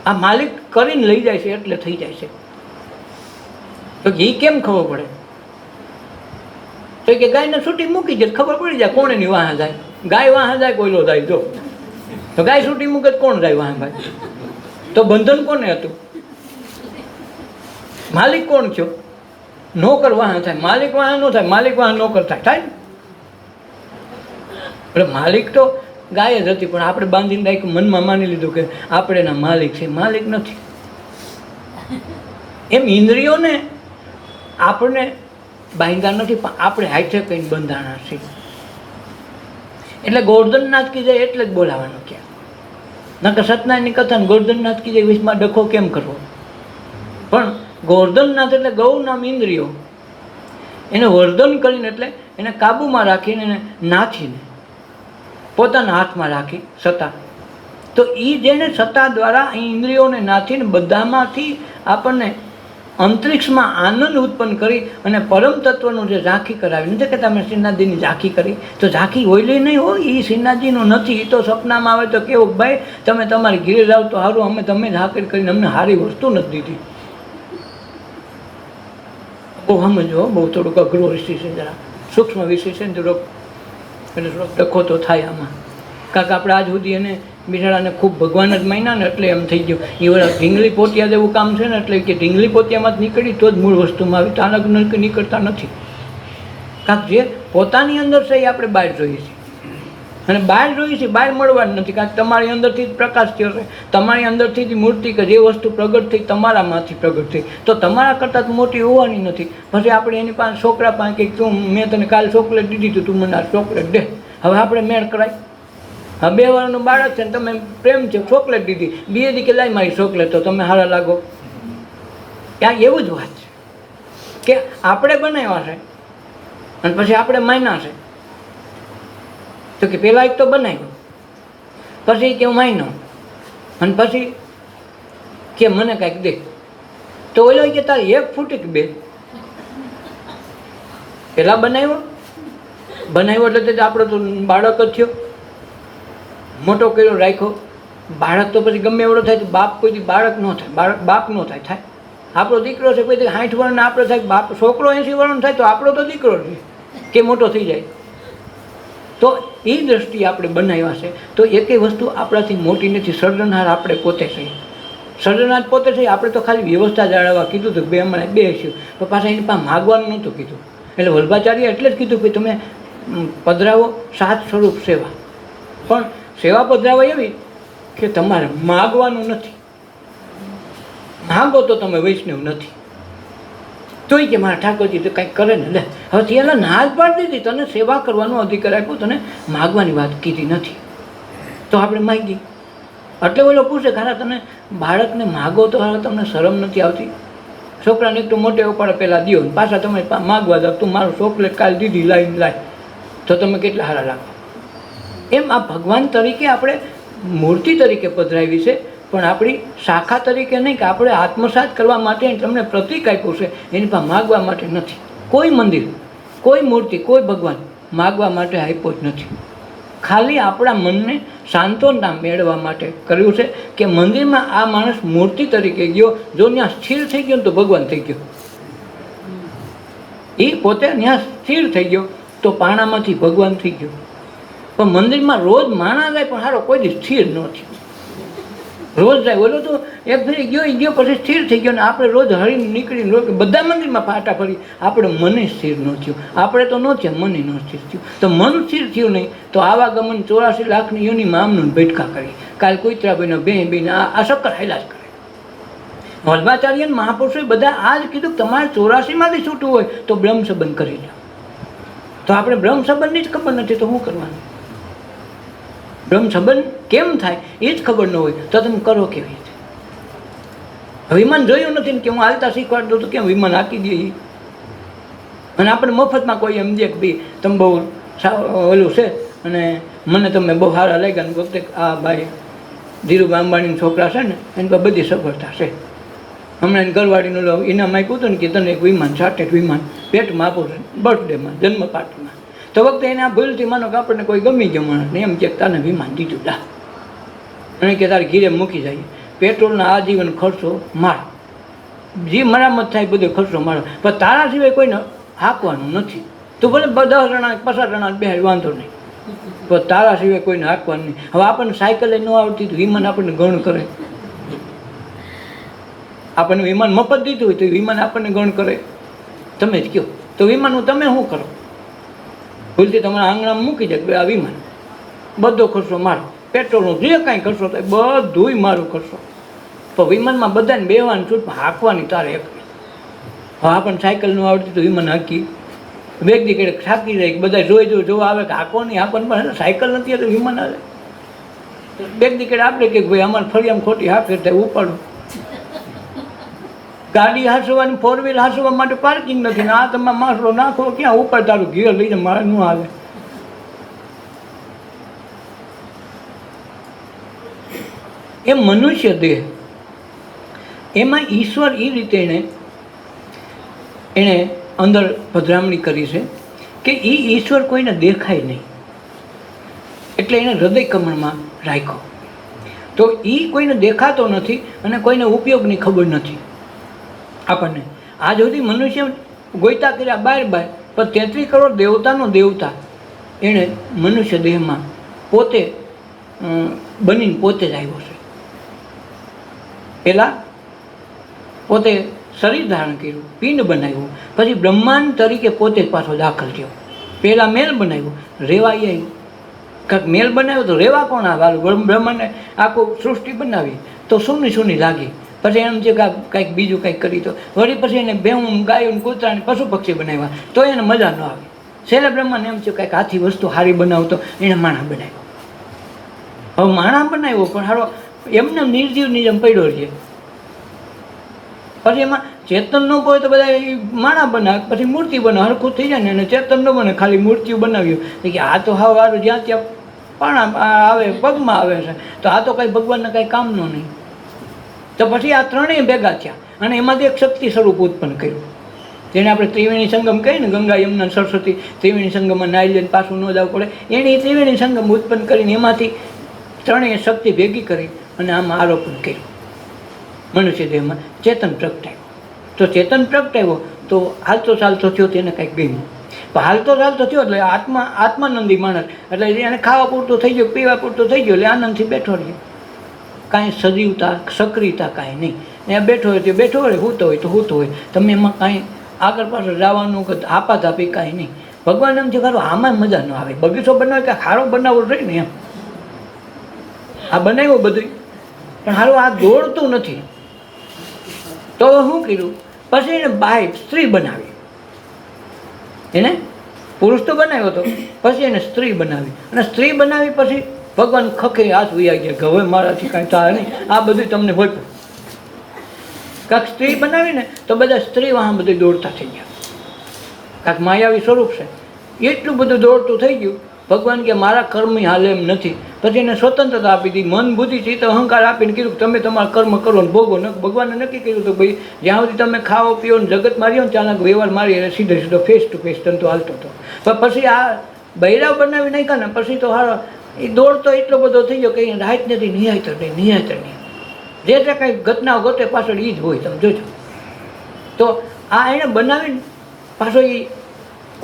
આ માલિક કરીને લઈ જાય છે એટલે થઈ જાય છે. તો એ કેમ ખબર પડે? તો કે ગાયને છૂટી મૂકી જાય ખબર પડી જાય કોણ એની વાહ જાય. ગાય વાહ જાય કોઈલો જાય. જો તો ગાય છૂટી મૂકે કોણ જાય વાહ ભાઈ? તો બંધન કોને હતું? માલિક કોણ થયો? નોકર વાહ થાય, માલિક વાહ ન થાય, માલિક વાહ નોકર થાય. થાય એટલે માલિક તો ગાય જ હતી, પણ આપણે બાંધીને રાખ્યું, મનમાં માની લીધું કે આપણે એના માલિક છે. માલિક નથી. એમ ઇન્દ્રિયોને આપણને બાંધ્યા નથી, પણ આપણે હાથે કહીને બંધાણા છીએ. એટલે ગોર્ધનનાથ કી જાય એટલે જ બોલાવાનું ક્યાં. નકર સત્યનારાયણની કથા ને ગોર્ધનનાથ કી જાય વિષમાં ડખો કેમ કરવો? પણ ગોર્ધનનાથ એટલે ગૌ નામ ઇન્દ્રિયો, એને વર્ધન કરીને એટલે એને કાબૂમાં રાખીને એને નાથીને પોતાના હાથમાં રાખી સત્તા. તો એ જેને સત્તા દ્વારા ઇન્દ્રિયોને નાથીને બધામાંથી આપણને અંતરિક્ષમાં આનંદ ઉત્પન્ન કરી અને પરમ તત્વનું જે ઝાંખી કરાવી, નથી કે તમે શ્રીનાથજીની ઝાંખી કરી, તો ઝાંખી ઓઈલી નહીં હોય, એ શ્રીનાથજીનું નથી. એ તો સપનામાં આવે તો કેવું ભાઈ તમે તમારી ઘીરે જાઓ તો સારું, અમે તમે ઝાંખી કરીને અમને સારી વસ્તુ નથી દીધી. બહુ સમજો, બહુ થોડુંક અઘરો વિષય છે, જરા સૂક્ષ્મ વિષય છે ને થોડોક એટલે થોડોક ડખો તો થાય આમાં. કારણ કે આપણે આજ સુધી એને બિચારાને ખૂબ ભગવાન જ માન્યા ને એટલે એમ થઈ ગયું. એ વળા ઢીંગલી પોતિયા જેવું કામ છે ને, એટલે કે ઢીંગલી પોતિયામાં જ નીકળી તો જ મૂળ વસ્તુમાં આવી, તાનક નીકળતા નથી. કારણ કે જે પોતાની અંદર છે એ આપણે બહાર જોઈએ છીએ, અને બહાર જોઈએ છીએ બહાર મળવાનું નથી. કારણ કે તમારી અંદરથી જ પ્રકાશ થયો છે, તમારી અંદરથી જ મૂર્તિ કે જે વસ્તુ પ્રગટ થઈ તમારામાંથી પ્રગટ થઈ, તો તમારા કરતાં જ મોટી હોવાની નથી. પછી આપણે એની પાસે છોકરા પાસે કંઈક તું મેં તને કાલે ચોકલેટ દીધી તો તું મને આ ચોકલેટ દે, હવે આપણે મેળ કરાય. હા 2 વર્ષનું બાળક છે ને તમે પ્રેમ છે ચોકલેટ દીધી, બીજે દી કે લાઈ મારી ચોકલેટ, તો તમે સારા લાગો. ત્યાં એવું જ વાત છે કે આપણે બનાવ્યા છે અને પછી આપણે માન્યા છે. તો કે પહેલાં એક તો બનાવ્યો, પછી કે હું માન્યો, અને પછી કે મને કાંઈક દે. તો ઓલો કે તારે 1 ફૂટ કે 2? પહેલાં બનાવ્યો એટલે આપણો તો બાળક જ થયો, મોટો કર્યો રાખ્યો. બાળક તો પછી ગમે એવડો થાય તો બાપ કોઈ બાળક ન થાય, બાપ ન થાય. થાય આપણો દીકરો છે કોઈ 60 વર્ષનો આપણો થાય, બાપ છોકરો 80 વર્ષનો થાય તો આપણો તો દીકરો છે કે મોટો થઈ જાય. તો એ દ્રષ્ટિએ આપણે બનાવ્યા છે. તો એકેય વસ્તુ આપણાથી મોટી નથી. સર્જનહાર આપણે પોતે છીએ, સર્જનહાર પોતે છીએ. આપણે તો ખાલી વ્યવસ્થા જાળવવા કીધું હતું, હમણાં 2 હસ્યું, પણ પાછા એની પાસે માગવાનું નહોતું કીધું. એટલે વલ્ભાચાર્ય એટલે જ કીધું કે તમે પધરાવો 7 સ્વરૂપ સેવા, પણ સેવા પધરાવો એવી કે તમારે માગવાનું નથી. માગો તો તમે વૈષ્ણવ નથી. તોય કે મારા ઠાકોરજી તો કંઈક કરે ને, લે હવે ત્યાં ના જ પાડી દીધી, તને સેવા કરવાનો અધિકાર આપ્યો, તને માગવાની વાત કીધી નથી, તો આપણે માગી. એટલે ઓલો પૂછે ખરા તમે બાળકને માગો તો હારા તમને શરમ નથી આવતી? છોકરાને એક તો મોટે ઉપાડે પહેલાં દો, પાછા તમે માગવા જાવ, તું મારું ચોકલેટ કાલ દીધી લાવીને લાય, તો તમે કેટલા સારા લાગો. એમ આ ભગવાન તરીકે આપણે મૂર્તિ તરીકે પધરાવી છે, પણ આપણી શાખા તરીકે નહીં, કે આપણે આત્મસાત કરવા માટે તમને પ્રતીક આપ્યું છે, એની પાસે માગવા માટે નથી. કોઈ મંદિર, કોઈ મૂર્તિ, કોઈ ભગવાન માગવા માટે આપ્યો જ નથી. ખાલી આપણા મનને સાંત્વના મેળવવા માટે કર્યું છે કે મંદિરમાં આ માણસ મૂર્તિ તરીકે ગયો, જો ત્યાં સ્થિર થઈ ગયો તો ભગવાન થઈ ગયો. એ પોતે ત્યાં સ્થિર થઈ ગયો તો પાણામાંથી ભગવાન થઈ ગયો. પણ મંદિરમાં રોજ માણા જાય પણ સારો કોઈ દી સ્થિર ન થયો. રોજ જાય, ઓલો તો એક ફેરી ગયો, એ ગયો પછી સ્થિર થઈ ગયો. ને આપણે રોજ હળીને નીકળીને રોજ બધા મંદિરમાં પાટા ફરી, આપણે મને સ્થિર ન થયું. આપણે તો ન થયા, મને ન સ્થિર થયું. તો મન સ્થિર થયું નહીં તો આવાગમન 84 લાખની યોનિમાં આમનું ભટકા કરી. કાલ કુતરા બહેનો બેન આ શક્કર હાઈલાજ કરે. વલ્ભાચાર્ય મહાપુરુષોએ બધા આ જ કીધું કે તમારે 84માંથી છૂટવું હોય તો બ્રહ્મ સંબંધ કરી લો. તો આપણે બ્રહ્મ સંબંધની જ ખબર નથી તો શું કરવાનું? બ્રહ્મ સંબંધ કેમ થાય એ જ ખબર ન હોય તો તમે કરો કેવી રીતે? વિમાન જોયું નથી ને કે હું હાલતા શીખવાડ દઉં તો કેમ વિમાન હાકી દઈએ? અને આપણે મફતમાં કોઈ એમ દે કે ભાઈ તમે બહુ ઓલું છે અને મને તમે બહુ સારા લાગ્યા. ને વખતે આ ભાઈ ધીરુભાઈ અંબાણીના છોકરા છે ને એની પાસે બધી સફળતા છે. હમણાં એને ઘરવાળીનું ઇનામ આપ્યું હતું ને કે તને એક વિમાન, ચાર્ટર્ડ વિમાન પેટમાં આપું છું બર્થડેમાં, જન્મ પાર્ટીમાં. તો વખતે એને આ ભૂલથી માનો કે આપણને કોઈ ગમી ગયો માણસ ને એમ કે તને વિમાન દીધું લા, અને કે તારે ઘીરે મૂકી જાય. પેટ્રોલના આજીવન ખર્ચો મારો, જે મરામત થાય બધો ખર્ચો મારો, પણ તારા સિવાય કોઈને હાંકવાનું નથી. તું ભલે 10 જણા 50 જણા બેહાડ વાંધો નહીં, પણ તારા સિવાય કોઈને હાંકવાનું નહીં. હવે આપણને સાયકલે ન આવતી તો વિમાન આપણને ગણ કરે. આપણને વિમાન મફત દીધું હોય તો વિમાન આપણને ગણ કરે. તમે જ કહો તો વિમાનનું તમે શું કરો? ભૂલથી તમારા આંગણામાં મૂકી જાય આ વિમાન, બધો ખર્ચો મારો. પેટ્રોલનો જે કાંઈ ખર્ચો થાય બધુંય મારું ખર્ચો. પણ વિમાનમાં બધાને બેહવાની છૂટ, હાંકવાની તારે એક. હવે આપણને સાયકલ ન આવડતી તો વિમાન હાંકી બેગ દીકડે થાકી જાય. બધા જોવા આવે કે હાંકો નહીં, આપણને પણ સાયકલ નથી તો વિમાન આવે. બેગ દીકડે આપણે કે ભાઈ અમારે ફરિયામાં ખોટી હાંકે થાય ઉપાડો. ગાડી હાંસવાની, 4 વ્હીલ હાંસવા માટે પાર્કિંગ નથી ને આ તમે માણસો નાખો ક્યાં ઉપર, તારું ઘેર લઈને મારે ન આવે. એ મનુષ્ય દેહ, એમાં ઈશ્વર એ રીતે એણે અંદર પધરામણી કરી છે કે એ ઈશ્વર કોઈને દેખાય નહીં, એટલે એને હૃદય કમળમાં રાખ્યો. તો એ કોઈને દેખાતો નથી અને કોઈને ઉપયોગની ખબર નથી આપણને. આજ સુધી મનુષ્ય ગોઈતા કર્યા બાર પણ 33 કરોડ દેવતાનો દેવતા એણે મનુષ્ય દેહમાં પોતે બનીને પોતે જ આવ્યો છે. પહેલાં પોતે શરીર ધારણ કર્યું, પિંડ બનાવ્યું, પછી બ્રહ્માંડ તરીકે પોતે પાછો દાખલ થયો. પહેલાં મેલ બનાવ્યો, રેવા આવ્યું. કાંઈક મેલ બનાવ્યો તો રેવા કોણ આવે? બ્રહ્માંડને આખું સૃષ્ટિ બનાવી તો સૂની લાગી. પછી એમ છે કે કાંઈક બીજું કંઈક કરી તો વળી પછી એને ભેહું, ગાયું, કૂતરાને પશુ પક્ષી બનાવ્યા તો એને મજા ન આવે. છેલ્લે બ્રહ્માંડ એમ છે કંઈક હાથી વસ્તુ સારી બનાવતો એને માણા બનાવ્યો. હવે માણા બનાવ્યો પણ સારો એમને નિર્જીવની જેમ પડ્યો છે. પછી એમાં ચેતન ન હોય તો બધા માણા બનાવે, પછી મૂર્તિ બનાવે, હરખું થઈ જાય ને એને ચેતન ન બને, ખાલી મૂર્તિઓ બનાવ્યું કે આ તો હા વારું જ્યાં ત્યાં પાણા આવે, પગમાં આવે છે, તો આ તો કાંઈ ભગવાનને કાંઈ કામનો નહીં. તો પછી આ ત્રણેય ભેગા થયા અને એમાંથી એક શક્તિ સ્વરૂપ ઉત્પન્ન કર્યું, જેને આપણે ત્રિવેણી સંગમ કહીએ ને, ગંગા યમુના સરસ્વતી ત્રિવેણી સંગમમાં નાઈ લઈને પાછું ન જવું પડે. એણે એ ત્રિવેણી સંગમ ઉત્પન્ન કરીને એમાંથી ત્રણેય શક્તિ ભેગી કરી અને આમાં આરોપણ કર્યું. મનુષ્ય દેહમાં ચેતન પ્રગટાવ્યો. તો ચેતન પ્રગટાવ્યો તો હાલતો ચાલતો થયો તેને કંઈક ગમ્યું. પણ હાલતો ચાલતો થયો એટલે આત્માનંદી માણસ, એટલે એને ખાવા પૂરતું થઈ ગયું, પીવા પૂરતું થઈ ગયું, એટલે આનંદથી બેઠો રહ્યો. કાંઈ સજીવતા, સક્રિયતા કાંઈ નહીં. ત્યાં બેઠો હોય તો બેઠો હોય, સૂતો હોય તો સૂતો હોય. તમે એમાં કાંઈ આગળ પાછળ જવાનું કે આપાધાપી કાંઈ નહીં. ભગવાન એમ છે ખરું આમાં મજા ન આવે. બગીચો બનાવે કે સારો બનાવવો જોઈએ ને એમ. આ બનાવ્યું બધું પણ સારું આ દોડતું નથી. તો શું કર્યું? પછી એને બાય સ્ત્રી બનાવી. એને પુરુષ તો બનાવ્યો હતો, પછી એને સ્ત્રી બનાવી. અને સ્ત્રી બનાવી પછી ભગવાન ખખે હાથ વૈયા ગયા કે હવે મારાથી કાંઈ થાય નહીં, આ બધું તમને હોય. કાંઈક સ્ત્રી બનાવીને તો બધા સ્ત્રી વાહ બધું દોડતા થઈ ગયા. કાંઈક માયાવી સ્વરૂપ છે, એટલું બધું દોડતું થઈ ગયું ભગવાન કે મારા કર્મ હાલે એમ નથી. પછી એને સ્વતંત્રતા આપી દીધી, મન બુદ્ધિ ચિત્ત અહંકાર આપીને કીધું કે તમે તમારા કર્મ કરો ને ભોગો. ભગવાને નક્કી કર્યું તો ભાઈ જ્યાં સુધી તમે ખાઓ પીઓ ને જગત માર્યો ને ચાલક વ્યવહાર મારી એટલે સીધો ફેસ ટુ ફેસ ધંધો હાલતો હતો. પણ પછી આ બૈરાવ બનાવી નાખ્યા ને પછી તો હારો એ દોડતો એટલો બધો થઈ ગયો કે રાત નથી, નિહાયતર નહીં. જે કાંઈ ઘટનાઓ ઘટે પાછળ એ જ હોય, તમે જોજો. તો આ એણે બનાવીને પાછો એ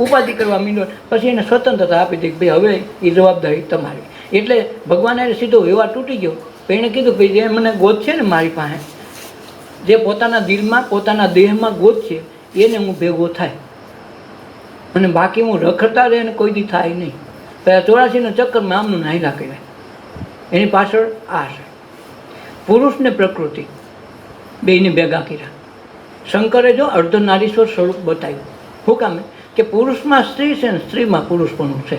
ઉપાધિ કરવા માંડ્યો. પછી એને સ્વતંત્રતા આપી દીધી ભાઈ હવે એ જવાબદારી તમારી. એટલે ભગવાન એને સીધો વ્યવહાર તૂટી ગયો. એણે કીધું ભાઈ જે મને ગોત છે ને મારી પાસે, જે પોતાના દિલમાં પોતાના દેહમાં ગોત છે એને હું ભેગો થાય, અને બાકી હું રખડતા રહે ને કોઈ દી થાય નહીં. પહેલાં 84ના ચક્કરમાં આમનું નાયલા કહેવાય. એની પાછળ આ છે પુરુષ ને પ્રકૃતિ બેયને ભેગા કર્યા. શંકરે જો અર્ધ નારીશ્વર સ્વરૂપ બતાવ્યું. શું કામે કે પુરુષમાં સ્ત્રી છે ને સ્ત્રીમાં પુરુષપણું છે,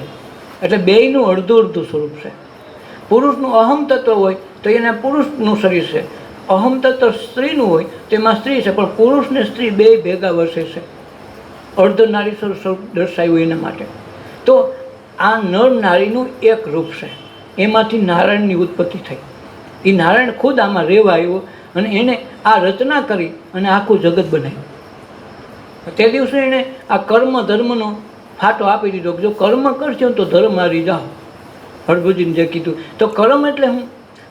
એટલે બેયનું અડધું સ્વરૂપ છે. પુરુષનું અહમ તત્વ હોય તો એને પુરુષનું શરીર છે, અહમ તત્વ સ્ત્રીનું હોય તો એમાં સ્ત્રી છે, પણ પુરુષ ને સ્ત્રી બે ભેગા વસે છે. અર્ધ નારીશ્વર સ્વરૂપ દર્શાવ્યું એના માટે. તો આ નર નારીનું એક રૂપ છે. એમાંથી નારાયણની ઉત્પત્તિ થઈ. એ નારાયણ ખુદ આમાં રહેવા આવ્યો અને એને આ રચના કરી અને આખું જગત બનાવ્યું. તે દિવસે એણે આ કર્મ ધર્મનો ફાટો આપી દીધો કે જો કર્મ કરશો તો ધર્મ હારી જાઓ. હરભુજીને જે કીધું તો કર્મ એટલે હું,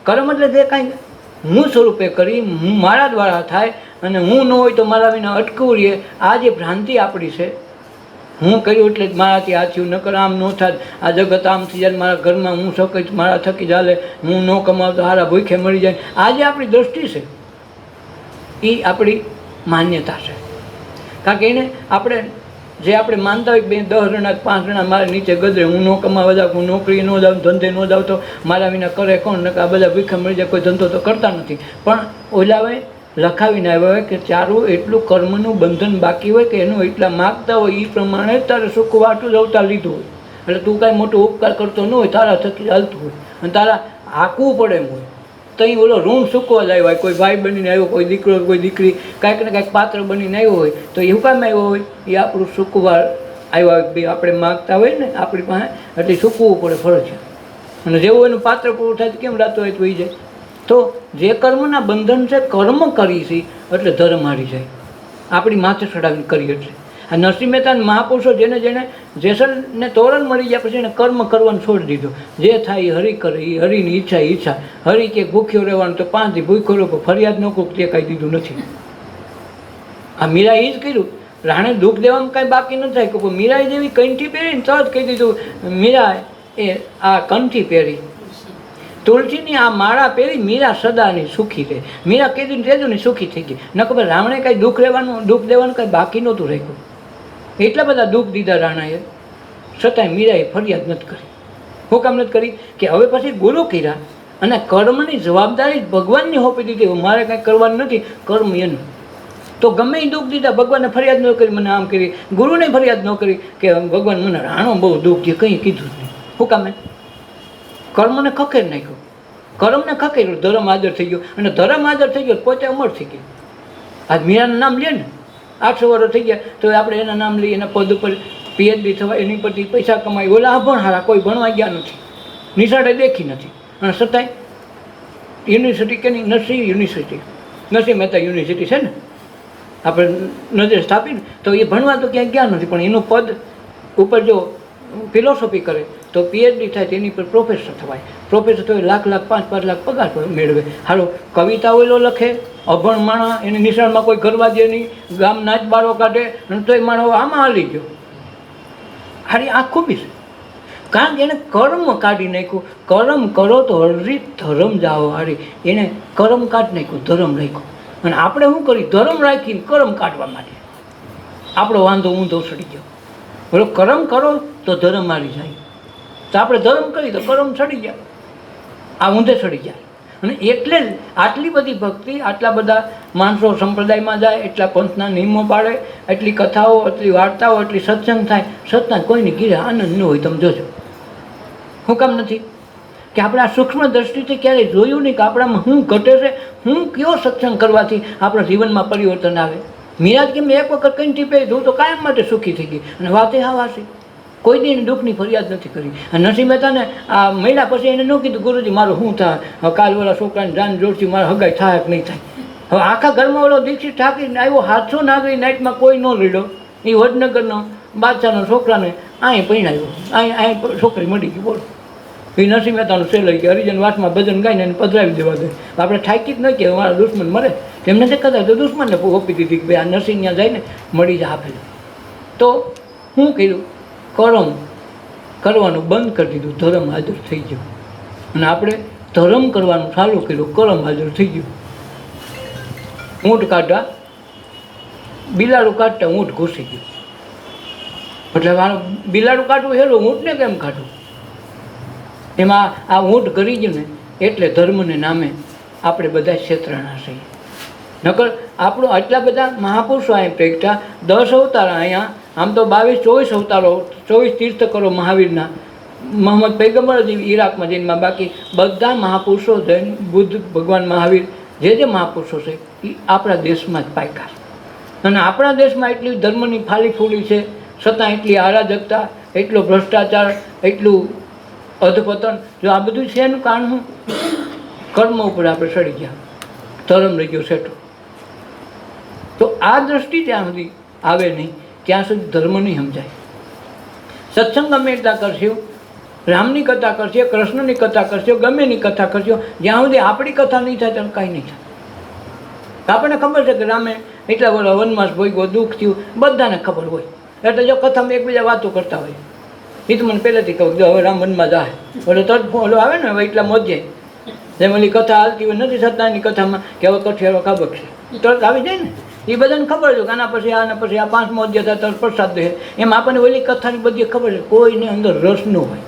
કર્મ એટલે જે કાંઈ હું સ્વરૂપે કરી, હું મારા દ્વારા થાય અને હું ન હોય તો મારા વિના અટકવું રહીએ. આ જે ભ્રાંતિ આપણી છે, હું કર્યું એટલે જ મારાથી આ થયું, નકર આમ ન થાય, આ જગત આમ થઈ જાય, મારા ઘરમાં હું શકઈ મારા થકી ચાલે, હું ન કમાવતો હારા ભૂખે મળી જાય. આ જે આપણી દ્રષ્ટિ છે એ આપણી માન્યતા છે. કારણ કે એને આપણે માનતા હોય કે 10 જણા 5 જણા મારે નીચે ગદરે, હું ન કમાવા જાઉં, હું નોકરી ન જાઉં, ધંધે ન જાઉં તો મારા વિના કરે કોણ, નકર આ બધા ભૂખે મળી જાય, કોઈ ધંધો તો કરતા નથી. પણ ઓલાવે લખાવીને આવ્યા હોય કે ચારું એટલું કર્મનું બંધન બાકી હોય કે એનું એટલા માગતા હોય એ પ્રમાણે તારે સુખ વાટું જ અવતાર લીધું હોય. એટલે તું કાંઈ મોટો ઉપકાર કરતો ન હોય, તારા થકી ચાલતું હોય અને તારા હાંકવું પડે એમ હોય. તો અહીં ઓલો ઋણ ચૂકવા જ આવ્યો હોય, કોઈ ભાઈ બનીને આવ્યો, કોઈ દીકરો કોઈ દીકરી કાંઈક ને કાંઈક પાત્ર બનીને આવ્યો હોય, તો એ હુકામ આવ્યો હોય એ આપણું ચૂકવા આવ્યા હોય. ભાઈ આપણે માગતા હોય ને આપણી પાસે એટલે ચૂકવવું પડે ફરજિયાત. અને જેવું એનું પાત્ર પૂરું થાય તો કેમ રાતો હોય તો જાય. તો જે કર્મના બંધન છે, કર્મ કરી છે એટલે ધર્મ હારી જાય. આપણી માથે ચડાવીને કરી એટલે આ નરસિંહ મહેતા મહાપુરુષો જેને જેસલને તોરણ મળી ગયા પછી એને કર્મ કરવાનું છોડી દીધું. જે થાય એ હરિ કરે, એ હરિની ઈચ્છા. હરિ કે ભૂખ્યો રહેવાનું તો 5 દી ભૂખ્યો રહ્યો, ફરિયાદ ન કહું તે કાંઈ દીધું નથી. આ મીરાએ એ જ કર્યું. રાણે દુઃખ દેવામાં કાંઈ બાકી ન થાય કે મીરાએ જેવી કંઠી પહેરીને તરત કહી દીધું, મીરા એ આ કંઠી પહેરી, તુલસીની આ માળા પહેરી, મીરા સદાની સુખી રહે. મીરા કીધું તેજુની સુખી થઈ ગઈ. ન ખબર રાવણે કાંઈ દુઃખ દેવાનું કાંઈ બાકી નહોતું રાખ્યું. એટલા બધા દુઃખ દીધા રાણાએ, છતાંય મીરાએ ફરિયાદ નથી કરી. શું કામ નથી કરી કે હવે પછી ગુરુ કર્યા અને કર્મની જવાબદારી ભગવાનની હોપી દીધી. મારે કાંઈ કરવાનું નથી, કર્મ એનું. તો ગમે એ દુઃખ દીધા, ભગવાનને ફરિયાદ ન કરી, મને આમ કરી, ગુરુને ફરિયાદ ન કરી કે ભગવાન મને રાણો બહુ દુઃખ છે, કંઈ કીધું જ નહીં. શું કામે કર્મને ખખેર નાખ્યો, કર્મને ખખેર્યું, ધર્મ હાજર થઈ ગયો. અને ધર્મ હાજર થઈ ગયો પોતે અમર થઈ ગયો. આજ મીરાનું નામ લે ને, 800 વર્ષ થઈ ગયા તો આપણે એના નામ લઈએ, એના પદ ઉપર PhD થવા, એની પરથી પૈસા કમાઈ. ઓલા અભણ હારા કોઈ ભણવા ગયા નથી, નિશાળે દેખી નથી, અને છતાંય યુનિવર્સિટી કે નહીં, નરસિંહ યુનિવર્સિટી, નરસિંહ મહેતા યુનિવર્સિટી છે ને, આપણે નજરે સ્થાપીને તો એ ભણવા તો ક્યાંય ગયા નથી, પણ એનું પદ ઉપર જો ફિલોસોફી કરે તો PhD થાય તેની પર પ્રોફેસર થવાય. પ્રોફેસર તો લાખ 5 લાખ પગાર મેળવે. હાલો કવિતાઓ એલો લખે, અભણ માણા, એની નિશાળમાં કોઈ કરવા દે નહીં, ગામ નાચ બારો કાઢે, અને તોય માણો આમાં હાલી ગયો. હારી આ ખૂબી છે, કારણ કે એને કર્મ કાઢી નાખ્યું. કર્મ કરો તો હરી ધર્મ જાઓ. હારી એને કર્મ કાઢી નાખ્યું, ધર્મ રાખ્યું. અને આપણે શું કરી, ધર્મ રાખીને કર્મ કાઢવા માટે આપણો વાંધો ઊંધો સડી ગયો. બોલો કર્મ કરો તો ધર્મ હારી જાય, તો આપણે ધર્મ કરી તો કર્મ સડી જાય, આ ઊંધે સડી જાય. અને એટલે જ આટલી બધી ભક્તિ, આટલા બધા માણસો સંપ્રદાયમાં જાય, એટલા પંથના નિયમો પાડે, એટલી કથાઓ, એટલી વાર્તાઓ, એટલી સત્સંગ થાય, છતાં કોઈની ઘીરે આનંદ ન હોય. તમે જોજો શું કામ નથી કે આપણે આ સૂક્ષ્મ દ્રષ્ટિથી ક્યારેય જોયું નહીં કે આપણામાં શું ઘટે છે, શું કયો સત્સંગ કરવાથી આપણા જીવનમાં પરિવર્તન આવે. મીરા કેમ એક વખત કંઠી પહેરી દઉં તો કાયમ માટે સુખી થઈ ગઈ, અને વાતે હાવાસી. કોઈ દી દુઃખની ફરિયાદ નથી કરી. અને નરસિંહ મહેતાને આ મળ્યા પછી એને ન કીધું ગુરુજી મારું શું થાય, હવે કાલ ઓલા છોકરાને જાન જોડથી મારે હગાઈ થાય કે નહીં થાય. હવે આખા ઘરમાં ઓલો દીક્ષિત ઠાકીને આવ્યો 700 નાગરી નાઇટમાં કોઈ ન રીડો. એ વડનગરનો બાદશાહનો છોકરાને અહીં પરણાવ્યો, અહીં છોકરી મળી ગઈ. બોલો એ નરસિંહ મહેતાનું સેલઈ કે હરિજન વાસમાં ભજન ગાઈને એને પધરાવી દેવા દે. આપણે ઠાકી જ ન કે મારા દુશ્મન મરે એમને તે કદાચ તો દુશ્મનને ઓપી દીધી કે ભાઈ આ નરસિંહ ત્યાં જઈને મળી જ આપેલું. તો શું કર્યું? કર્મ કરવાનું બંધ કરી દીધું, ધર્મ હાજર થઈ ગયો. અને આપણે ધર્મ કરવાનું ચાલુ કર્યું, કર્મ હાજર થઈ ગયું. ઊંટ કાઢવા બિલાડું કાઢતા ઊંટ ઘૂસી ગયું. એટલે બિલાડું કાઢવું હેલું, ઊંટને કેમ કાઢવું? એમાં આ ઊંટ કરી ગયું ને એટલે ધર્મને નામે આપણે બધા ક્ષેત્રના છીએ. નકર આપણું આટલા બધા મહાપુરુષો અહીં પ્રગટ્યા, 10 અવતાર અહીંયા, આમ તો 22-24 અવતારો, 24 તીર્થકરો મહાવીરના, મોહમ્મદ પૈગંબર જ ઈરાકમાં જન્મા, બાકી બધા મહાપુરુષો જૈન બુદ્ધ ભગવાન મહાવીર જે મહાપુરુષો છે એ આપણા દેશમાં જ પાક્યા. અને આપણા દેશમાં એટલી ધર્મની ફાલી ફૂલી છે, છતાં એટલી અરાજકતા, એટલો ભ્રષ્ટાચાર, એટલું અધપતન. જો આ બધું છે એનું કારણ શું? કર્મ ઉપર આપણે સડી ગયા, ધર્મ રહી ગયો સેટો. તો આ દ્રષ્ટિ ત્યાં સુધી આવે નહીં ત્યાં સુધી ધર્મ નહીં સમજાય. સત્સંગ ગમે એટલા કરશો, રામની કથા કરશો, કૃષ્ણની કથા કરશો, ગમે એની કથા કરશો, જ્યાં સુધી આપણી કથા નહીં થાય ત્યાં કાંઈ નહીં થાય. આપણને ખબર છે કે રામે એટલા બધા વનવાસ ભોગવ્યો, દુઃખ થયું, બધાને ખબર હોય. એટલે જો કથામાં એકબીજા વાતો કરતા હોય, એ તો મને પહેલેથી કહું જો હવે રામ વનમાં જાય, ઓલો તરફ ઓલો આવે ને હવે એટલા મોજે, જેમ ઓલી કથા હાલતી હોય નથી સત્તાની કથામાં કે હવે કઠિયારો ખાબક છે, તરત આવી જાય ને. એ બધાને ખબર છે કે આના પછી આ 5 અધ્યાય થાય તરત પ્રસાદ દે. એમ આપણને ઓલી કથાની બધી ખબર છે, કોઈને અંદર રસ ન હોય.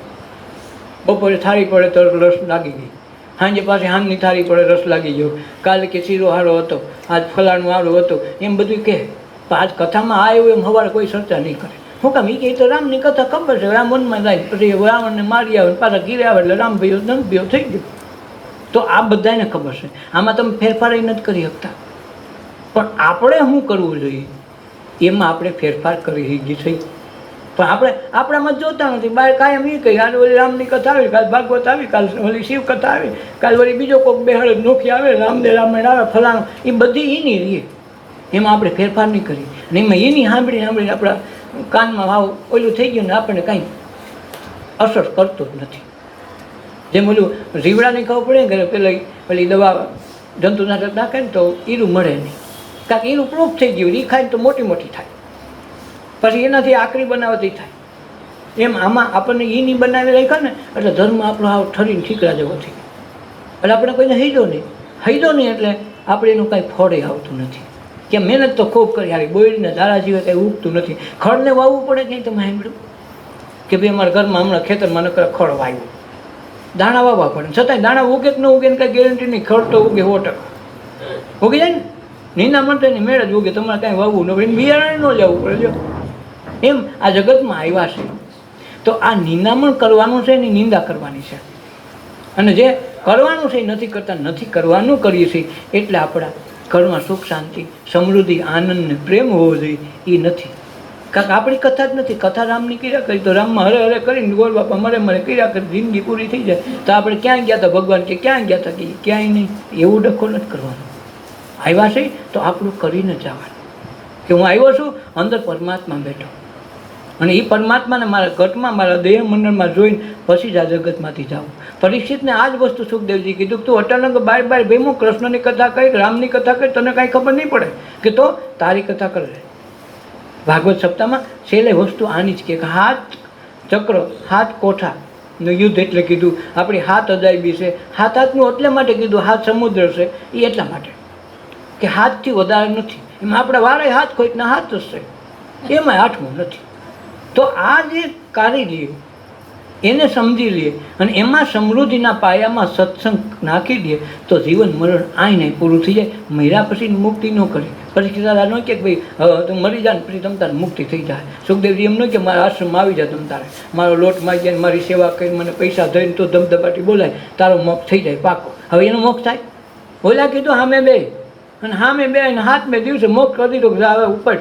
બપોરે થાળી પડે તરત રસ લાગી ગઈ, સાંજે પાછી હામની થાળી પડે રસ લાગી ગયો, કાલે કે શીરો હારો હતો, આજ ફલાણું હારો હતો, એમ બધું કહે. પણ આજ કથામાં આ એવું એમ સવારે કોઈ ચર્ચા નહીં કરે. શું કામ? એ કે તો રામની કથા ખબર છે, રામ વનમાં જાય પછી રાવણને મારી આવે, પાછા ઘીરે આવે એટલે રામ ભાઈઓ દંભીઓ થઈ ગયો. તો આ બધાને ખબર છે, આમાં તમે ફેરફાર નથી કરી શકતા. પણ આપણે શું કરવું જોઈએ એમાં આપણે ફેરફાર કરી છીએ. પણ આપણે આપણામાં જોતા નથી. બહાર કાયમ એ કહી કાલે ઓલી રામની કથા આવી, કાલે ભાગવત આવી, કાલે ઓલી શિવ કથા આવી, કાલે વળી બીજો કોઈક બેહાડ નોખી આવે, રામદેવ રામાયણ આવે, ફલાણું, એ બધી એની રહીએ. એમાં આપણે ફેરફાર નહીં કરીએ. અને એમાં એની સાંભળીને આપણા કાનમાં ભાવ ઓલું થઈ ગયું ને આપણને કાંઈ અસર કરતું જ નથી. જેમ ઓલું રીવડાને ખબર પડે કે પેલા પેલી દવા જંતુનાશક નાખે ને તો ઈરું મળે નહીં, કારણ કે ઈરું પ્રૂફ થઈ ગયું, એ ખાય તો મોટી મોટી થાય, પછી એનાથી આકરી બનાવતી થાય. એમ આમાં આપણને એ નહીં બનાવી રાખ્યા ને એટલે ધર્મ આપણો હાવ ઠરીને ઠીકરા જેવો થઈ ગયો. એટલે આપણે કોઈને હૈદો નહીં એટલે આપણે એનું કાંઈ ફળે આવતું નથી. કે મહેનત તો ખૂબ કરી હારી, બોયડીને ધારા સિવાય કંઈ ઉગતું નથી. ખડને વાવવું પડે કંઈ તમે સાંભળ્યું કે ભાઈ અમારા ઘરમાં હમણાં ખેતરમાં નકર ખડ વાવ્યું, દાણા વાવવા પડે, છતાંય દાણા ઉગે કે ન ઉગે ને કાંઈ ગેરંટી નહીં. ખડ તો ઉગે 100% ઉગી જાય ને, નીના માટે ની મેળ જ ઉગે. તમારે કાંઈ વાવવું ન પડે, બિયારણ ન જવું પડે. જો એમ આ જગતમાં આવ્યા છે તો આ નિંદામણ કરવાનું છે, એની નિંદા કરવાની છે. અને જે કરવાનું છે એ નથી કરતા, નથી કરવાનું કરીએ છીએ એટલે આપણા ઘરમાં સુખ શાંતિ સમૃદ્ધિ આનંદ ને પ્રેમ હોવો જોઈએ એ નથી. કારણ કે આપણી કથા જ નથી. કથા રામની કર્યા કરી તો રામમાં હરે હરે કરીને ગોળ બાપા મરે કર્યા કરી જિંદગી પૂરી થઈ જાય તો આપણે ક્યાં ગયા હતા? ભગવાન કે ક્યાં ગયા હતા? કે ક્યાંય નહીં. એવું ડખો નથી કરવાનું. આવ્યા છે તો આપણું કરીને જવાનું કે હું આવ્યો છું, અંદર પરમાત્મા બેઠો, અને એ પરમાત્માને મારા ઘટમાં મારા દેહ મંડળમાં જોઈને પછી જ આ જગતમાંથી જાઉં. પરીક્ષિતને આ જ વસ્તુ સુખદેવજી કીધું કે તું અચાનક બાર ભેમું કૃષ્ણની કથા કરી, રામની કથા કરી, તને કાંઈ ખબર નહીં પડે કે તો તારી કથા કરે. ભાગવત સપ્તાહમાં છેલ્લે વસ્તુ આની જ કે હાથ ચક્ર, હાથ કોઠાનું યુદ્ધ એટલે કીધું. આપણી હાથ અજાયબી છે. હાથનું એટલે માટે કીધું, હાથ સમુદ્ર છે એ એટલા માટે કે હાથથી વધારે નથી. એમાં આપણા વારે હાથ કોઈકના હાથ જ છે, એમાં આઠમું નથી. તો આ જે કાર્ય લઈએ એને સમજી લઈએ અને એમાં સમૃદ્ધિના પાયામાં સત્સંગ નાખી દઈએ તો જીવન મરણ આય નહીં પૂરું થઈ જાય. મર્યા પછી મુક્તિ ન કરી. પછી દાદા ન કે ભાઈ હવે તું મરી જાય ને પછી તમ તારે મુક્તિ થઈ જાય. સુખદેવજી એમ ન કે મારા આશ્રમમાં આવી જાય તમ તારે, મારો લોટ માગી જાય, મારી સેવા કરીને મને પૈસા દઈને તો ધબધબાટી બોલાય, તારો મોક્ષ થઈ જાય પાકો. હવે એનો મોક્ષ થાય? ઓલા કીધું હામે બે અને હામે બે અને હાથ મેં દિવસે મોક્ષ કરી દીધો કે હવે ઉપર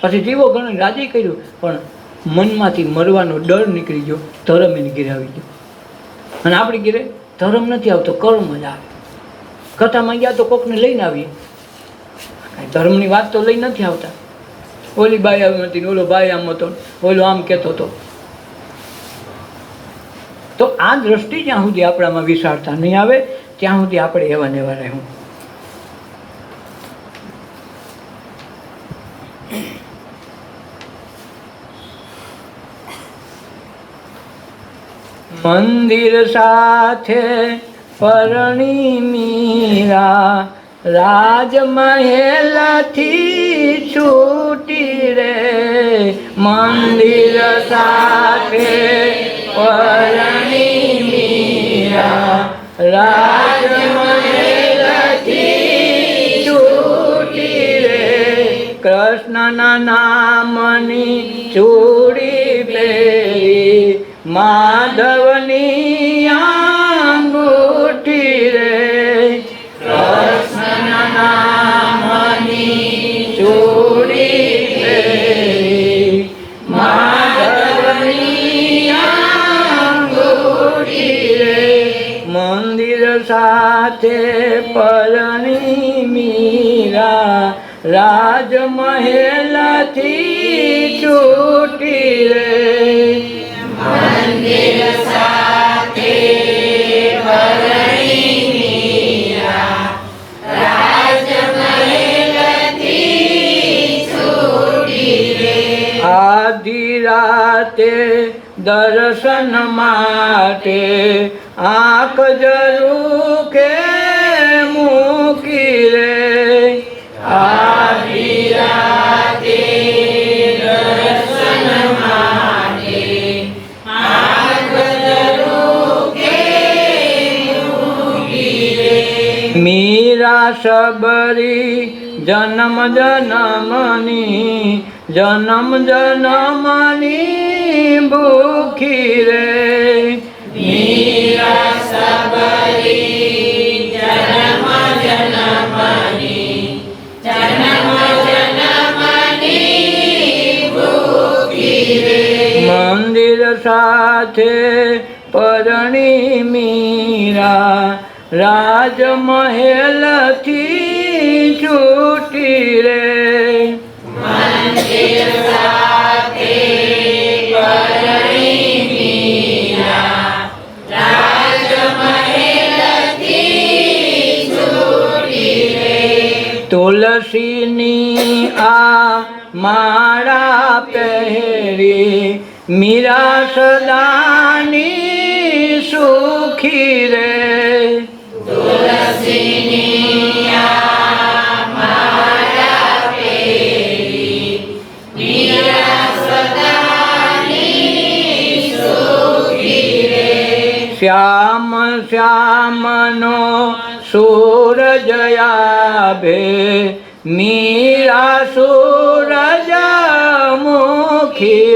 પછી જીવો ઘણો રાજી કર્યું. પણ મનમાંથી મરવાનો ડર નીકળી ગયો, ધર્મ એની ઘેરે આવી ગયો. અને આપણી ઘેરે ધર્મ નથી આવતો, કર્મ જ આવે. કથામાં ગયા તો કોકને લઈને આવીએ, કાંઈ ધર્મની વાત તો લઈ નથી આવતા. ઓલી બાઈ આવી હતી, ઓલો ભાઈ આમ હતો, ઓલો આમ કહેતો હતો. તો આ દ્રષ્ટિ જ્યાં સુધી આપણામાં વિશાળતા નહીં આવે ત્યાં સુધી આપણે એવા ને એવા રહેવું. મંદિર સાથે પરણી મીરા, રાજમહેલથી છૂટી રે. મંદિર સાથે પરણી મીરા, રાજમહેલથી છૂટી રે. કૃષ્ણના નામની ચૂડી પહેરી, માધવની અંગૂઠી રે. કૃષ્ણના નામની ચૂડી પહેરી, માધવની અંગૂઠી રે. મંદિર સાથે પરણી મીરા, રાજમહેલથી છૂટી રે. મંદિર સાથે પરણી મીરા, રાજમહેલથી છૂટી રે. આધી રાતે દર્શન માટે આંખ ઝરૂખે મૂકી રે. આધી રાતે દર્શન માટે આંખ ઝરૂખે મૂકી રે. મીરા સબરી જન્મ જન્મની, જન્મ જન્મની ભૂખી રે. મીરા સબરી જન્મ જન્મની, જન્મ જન્મની ભૂખી રે. મંદિર સાથે પરણી મીરા, રાજમહેલથી છૂટી રે. મંદિર સાથે પરણી મીરા, રાજમહેલથી છૂટી રે. તુલસીની આ માળા પહેરી, મીરા સદાની સુખી રે. તુલસીની આ માળા પહેરી, મીરા સદાની સુખી રે. શ્યામ શ્યામનો સૂરજ આભે, મીરા સૂરજમુખી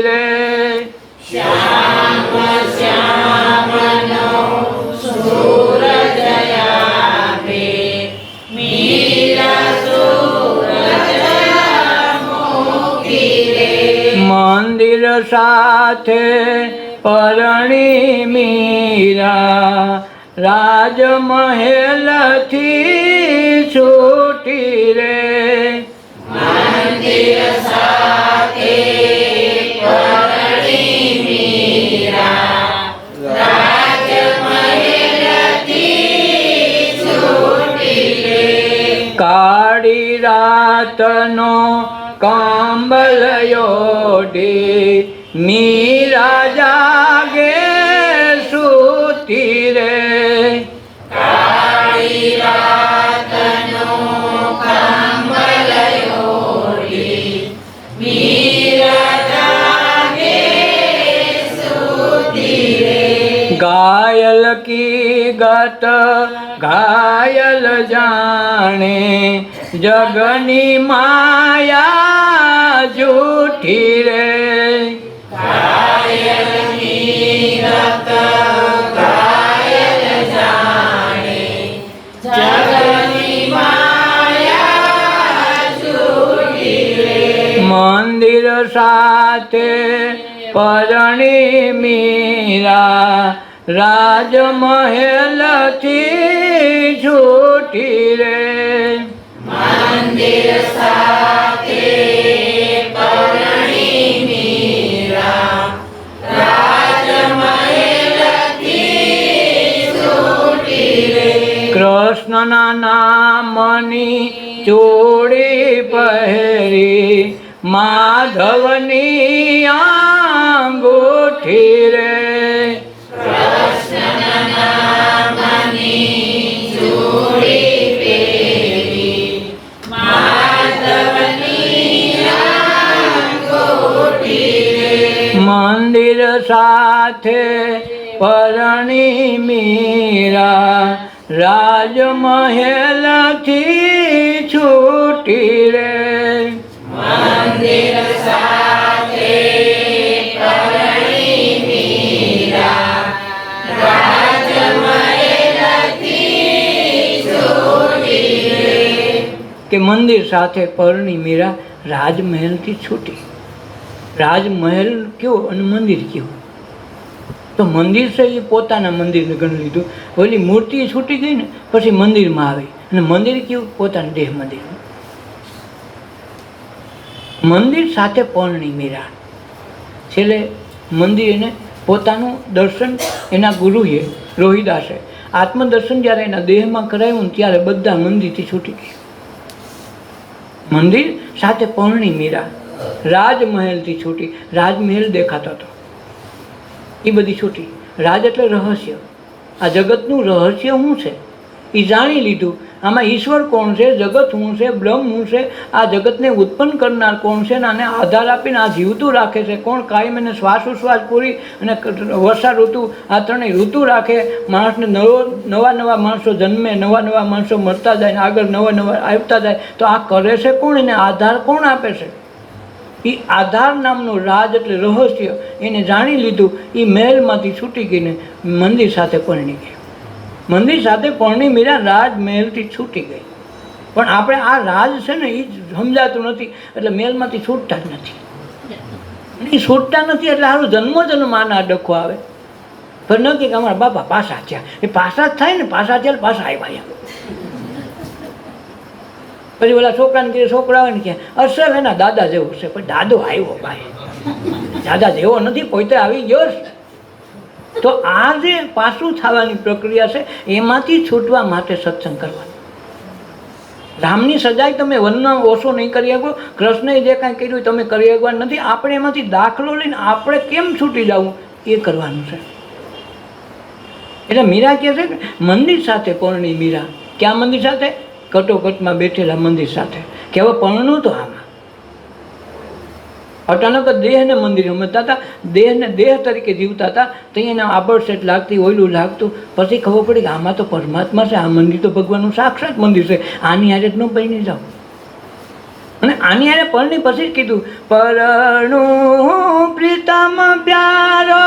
રે. શ્યામ શ્યામનો સૂરજ આભે, મીરા સૂરજમુખી રે. મંદિર સાથે પરણી મીરા, રાજમહેલથી છૂટી રે. મંદિર સાથે પરણી મીરા, રાજમહેલથી છૂટી રે. કાળી રાતનો કાંબલ ઓઢી, મીરા જાગે સૂતી રે. કાળી રાતનો કાંબલ ઓઢી, મીરા જાગે સૂતી રે. घायल की गत घायल जाने जगनी माया झूठी रे घायल की गत घायल जाने जगनी माया झूठी रे मंदिर साथे પરણી મીરા રાજમહેલથી છૂટી રે મંદિર સાથે પરણી મીરા રાજમહેલથી છૂટી રે કૃષ્ણના નામની ચોડી પહેરી માધવની આંગૂઠી રે મંદિર સાથે પરણી મીરા રાજમહેલથી છૂટી રે મંદિર સાથે પરણી મીરા રાજમહેલથી છૂટી રે કે મંદિર સાથે પરણી મીરા રાજમહેલથી છૂટી. રાજમહેલ કયો અને મંદિર કયો? તો મંદિર છે એ પોતાના મંદિરને ગણી લીધું. ઓલી મૂર્તિ છૂટી ગઈ ને પછી મંદિરમાં આવી અને મંદિર કયું? પોતાનું દેહ મંદિર. મંદિર સાથે પરણી મીરા. છેલ્લે મંદિર એને પોતાનું દર્શન એના ગુરુએ રોહિદાસે આત્મદર્શન જ્યારે એના દેહમાં કરાવ્યું ને ત્યારે બધા મંદિરથી છૂટી ગયા. મંદિર સાથે પરણી મીરા રાજમહેલથી છૂટી. રાજમહેલ દેખાતો હતો એ બધી છૂટી. રાજ એટલે રહસ્ય. આ જગતનું રહસ્ય શું છે એ જાણી લીધું. આમાં ઈશ્વર કોણ છે, જગત શું છે, બ્રહ્મ શું છે, આ જગતને ઉત્પન્ન કરનાર કોણ છે ને આને આધાર આપીને આ જીવતું રાખે છે કોણ, કાયમ એને શ્વાસોશ્વાસ પૂરી અને વર્ષા ઋતુ આ ત્રણેય ઋતુ રાખે. માણસને નવા નવા માણસો જન્મે, નવા નવા માણસો મરતા જાય ને આગળ નવા નવા આવતા જાય. તો આ કરે છે કોણ? એને આધાર કોણ આપે છે? એ આધાર નામનો રાજ એટલે રહસ્ય એને જાણી લીધું. એ મહેલમાંથી છૂટી ગઈને મંદિર સાથે પરણી ગઈ. મંદિર સાથે પરણી મીરા રાજમહેલથી છૂટી ગઈ. પણ આપણે આ રાજ છે ને એ સમજાતું નથી એટલે મહેલમાંથી છૂટતા જ નથી. એ છૂટતા નથી એટલે સારું જન્મ આના ડખો આવે. પણ નથી કે અમારા બાપા પાછા થયા. એ પાછા જ થાય ને, પાછા થયા પાછા આવ્યા એમ. પછી ઓલા છોકરાને કીધે છોકરા આવે ને કે અસલ એના દાદા જેવો છે. પણ દાદો આવ્યો ભાઈ, દાદા જેવો નથી, પોતે આવી ગયો. તો આ જે પાછું થવાની પ્રક્રિયા છે એમાંથી છૂટવા માટે સત્સંગ કરવાનો. રામની સજાઈ તમે વનમાં ઓછો નહીં કરી શકો, કૃષ્ણએ જે કાંઈ કર્યું તમે કરી શકવાનું નથી. આપણે એમાંથી દાખલો લઈને આપણે કેમ છૂટી જવું એ કરવાનું છે. એટલે મીરા કહે છે કે મંદિર સાથે પરણી મીરા. ક્યાં મંદિર સાથે? કટોકટમાં બેઠેલા મંદિર સાથે. કે હવે પરણું તો આમાં અચાનક દેહને મંદિર સમજતા હતા, દેહને દેહ તરીકે જીવતા હતા. તો એને આબડસેટ લાગતી, ઓયલું લાગતું. પછી ખબર પડી કે આમાં તો પરમાત્મા છે, આ મંદિર તો ભગવાનનું સાક્ષાત મંદિર છે. આની હારે જ ન પરણી જાઓ. અને આની હારે પરણી પછી જ કીધું પરણું પ્રીતમ પ્યારો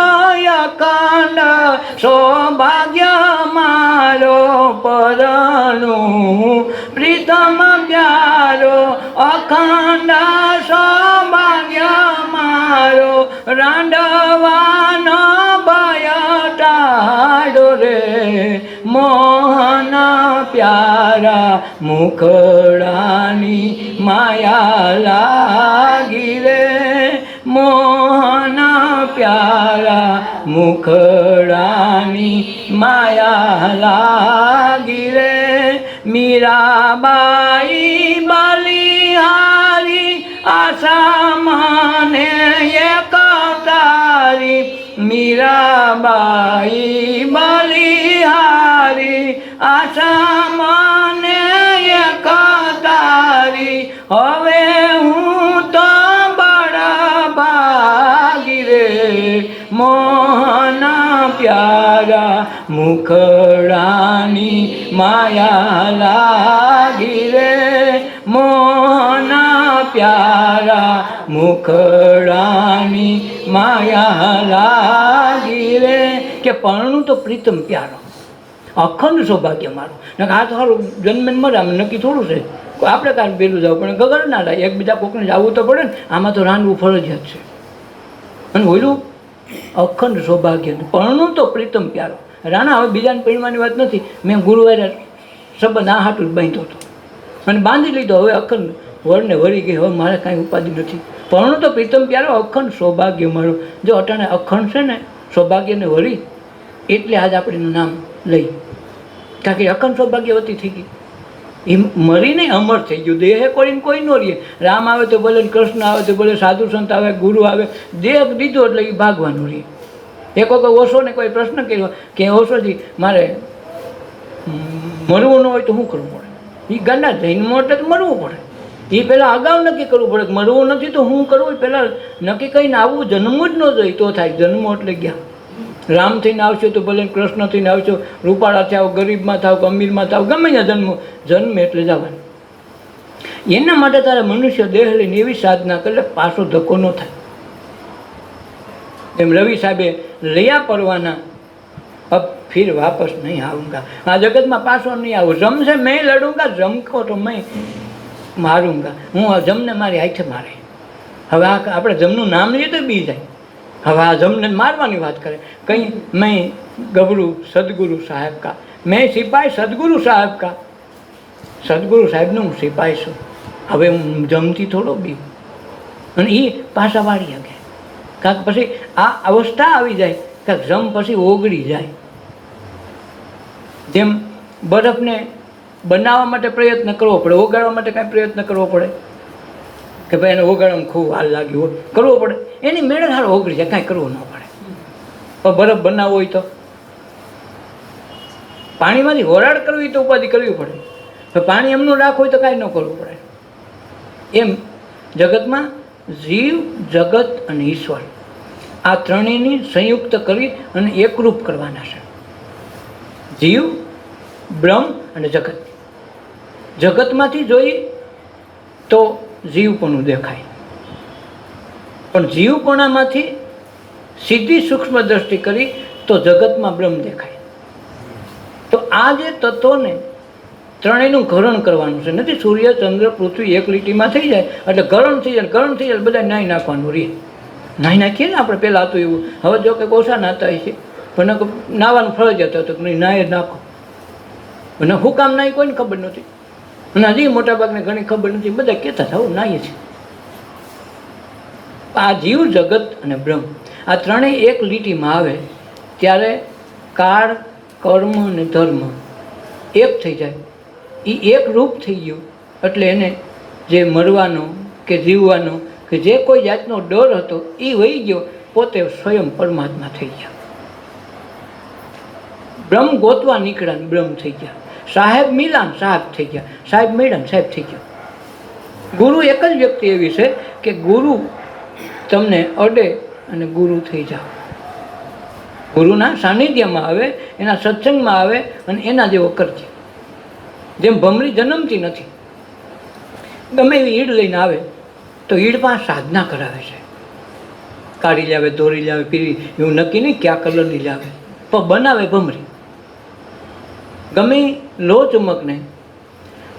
અખંડ સૌભાગ્ય મારો. પરણું પ્રીતમ પ્યારો અખંડ સૌભાગ્ય મારો. રાંડવાનો ભય ટાળો રે મોહન પ્યારા મુખડાની માયા લાગી રે. મોહન પ્યારા મુખડાની માયા લાગી રે. મીરાબાઈ બલિહારી આશા મને એક તારી. મીરાબાઈ બલિહારી આશા મને એક તારી. હવે હું તો બડા ભાગી રે મોહન પ્યારા મુખડાની માયા લાગી રે. મોહન પ્યારા મુખડાની માયા લાગી રે. કે પરણું તો પ્રીતમ પ્યારો અખંડ સૌભાગ્ય મારું. આ તો સારું જન્મ મરે આમ નક્કી થોડું છે. આપણે કાંઈ પેલું જવું પણ ગગર ના લાગે, એકબીજા કોકને જવું તો પડે ને. આમાં તો રાંધવું ફરજિયાત છે. અને ઓલું અખંડ સૌભાગ્ય, પરણું તો પ્રીતમ પ્યારો. રાણા હવે બીજાને પરિણવાની વાત નથી, મેં ગુરુવારે સંબંધ આ હાટું જ બાંધ્યો હતો અને બાંધી લીધો. હવે અખંડ વરને વળી ગઈ, હવે મારે કાંઈ ઉપાધિ નથી. પરણું તો પ્રીતમ પ્યારો, અખંડ સૌભાગ્ય મારો. જો અટાણે અખંડ છે ને સૌભાગ્યને વળી, એટલે આજ આપણે એનું નામ લઈ, કારણ કે અખંડ સૌભાગ્યવતી થઈ ગઈ. એ મરીને અમર થઈ ગયું. દેહે કરીને કોઈ ન રહીએ. રામ આવે તો ભલે, કૃષ્ણ આવે તો ભલે, સાધુ સંત આવે, ગુરુ આવે, દેહ દીધો એટલે એ ભાગવાનું રહે. એક વખત ઓશોને કોઈ પ્રશ્ન કર્યો કે ઓશોજી મારે મરવું ન હોય તો શું કરવું પડે? એ ગાંડા જન્મ એટલે તો મરવું પડે. એ પહેલાં અગાઉ નક્કી કરવું પડે કે મરવું નથી તો શું કરવું, પહેલાં નક્કી કરીને આવવું, જન્મવું જ ન જોઈએ તો થાય. જન્મ એટલે ગયા. રામ થઈને આવશો તો ભલે, કૃષ્ણ થઈને આવશો, રૂપાળા થાવ, ગરીબમાં થાવ કે અમીરમાં થાવ, ગમે ત્યાં જન્મ એટલે જવાનું. એના માટે તારે મનુષ્ય દેહ લઈને એવી સાધના કરે પાછો ધક્કો ન થાય. એમ રવિ સાહેબે લયા પરવાના, અબ ફિર વાપસ નહીં આવુંગા. આ જગતમાં પાછો નહીં આવું. જમ છે મેં લડુંગા, જમકો તો મેં મારુંગા. હું આ જમને મારી હાથે મારે. હવે આ આપણે જમનું નામ લઈએ તો બી જાય. હવે આ જમને મારવાની વાત કરે. કંઈ મેં ગબરું સદગુરુ સાહેબ કા, મેં સિપાઈ સદગુરુ સાહેબ કા. સદગુરુ સાહેબનું હું સિપાઈ છું. હવે હું જમતી થોડો બી. અને એ પાછા વાળી શકે. કાંક પછી આ અવસ્થા આવી જાય, કાંક જમ પછી ઓગળી જાય. જેમ બરફને બનાવવા માટે પ્રયત્ન કરવો પડે, ઓગાળવા માટે કાંઈ પ્રયત્ન કરવો પડે કે ભાઈ એને ઓગાળવામાં ખૂબ હાલ લાગ્યું હોય, કરવો પડે. એની મેળે સારો ઓગળી જાય, કાંઈ કરવું ન પડે. પણ બરફ બનાવવો હોય તો પાણીમાંથી વરાળ કરવી હોય તો ઉપાધિ કરવી પડે. તો પાણી એમનું રાખવું હોય તો કાંઈ ન કરવું પડે. એમ જગતમાં જીવ, જગત અને ઈશ્વર આ ત્રણેયની સંયુક્ત કરી અને એકરૂપ કરવાના છે. જીવ, બ્રહ્મ અને જગત. જગતમાંથી જોઈએ તો જીવપણું દેખાય, પણ જીવપણામાંથી સીધી સૂક્ષ્મ દ્રષ્ટિ કરી તો જગતમાં બ્રહ્મ દેખાય. તો આ જે તત્વોને ત્રણેયનું ઘરણ કરવાનું છે. નથી સૂર્ય, ચંદ્ર, પૃથ્વી એક લીટીમાં થઈ જાય એટલે ઘરણ થઈ જાય. ઘરણ થઈ જાય બધા નાહી નાખવાનું રહે. નાહી નાખીએ ને આપણે, પહેલાં હતું એવું. હવે જો કે ઓછા નાતા છે, પણ નાવાનું ફરજિયાત હતું કે નહીં, નાહી નાખો. અને હું કામ નાહી કોઈને ખબર નથી, અને હજી મોટાભાગને ઘણી ખબર નથી. બધા કહેતા હતા આવું નાહીએ છીએ. આ જીવ, જગત અને બ્રહ્મ આ ત્રણેય એક લીટીમાં આવે ત્યારે કાળ, કર્મ અને ધર્મ એક થઈ જાય. એ એક રૂપ થઈ ગયું એટલે એને જે મરવાનો કે જીવવાનો કે જે કોઈ જાતનો ડર હતો એ વહી ગયો. પોતે સ્વયં પરમાત્મા થઈ ગયા. બ્રહ્મ ગોતવા નીકળ્યા, બ્રહ્મ થઈ ગયા. સાહેબ મિલાન, સાહેબ થઈ ગયા. સાહેબ મેળાન, સાહેબ થઈ ગયા. ગુરુ એક જ વ્યક્તિ એવી છે કે ગુરુ તમને અડે અને ગુરુ થઈ જાઓ. ગુરુના સાનિધ્યમાં આવે, એના સત્સંગમાં આવે અને એના જેવો કરજે. જેમ ભમરી જન્મતી નથી, ગમે એવી ઈડ લઈને આવે તો ઈડ પાસે સાધના કરાવે છે. કાઢી લાવે, દોરી લાવે, પીરી, એવું નક્કી નહીં કયા કલરની લાવે, પણ બનાવે ભમરી. ગમે લો ચમકને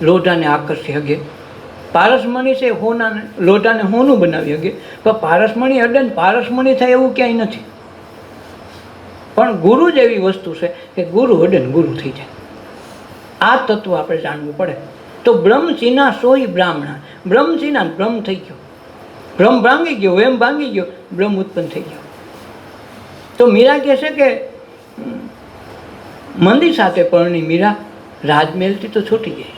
લોઢાને આકર્ષી શકે. પારસમણી છે હોનાને, લોઢાને હોનું બનાવી શકે, પણ પારસમણી અડે ને પારસમણી થાય એવું ક્યાંય નથી. પણ ગુરુ જ એવી વસ્તુ છે કે ગુરુ અડે ને ગુરુ થઈ જાય. આ તત્વ આપણે જાણવું પડે. તો બ્રહ્મ ચીના સોય બ્રાહ્મણા. બ્રહ્મ ચીના બ્રહ્મ થઈ ગયો, બ્રહ્મ ભાંગી ગયો, એમ ભાંગી ગયો, બ્રહ્મ ઉત્પન્ન થઈ ગયો. તો મીરા કહે છે કે મંદી સાથે પરણી મીરા રાજમહેલથી તો છૂટી ગઈ.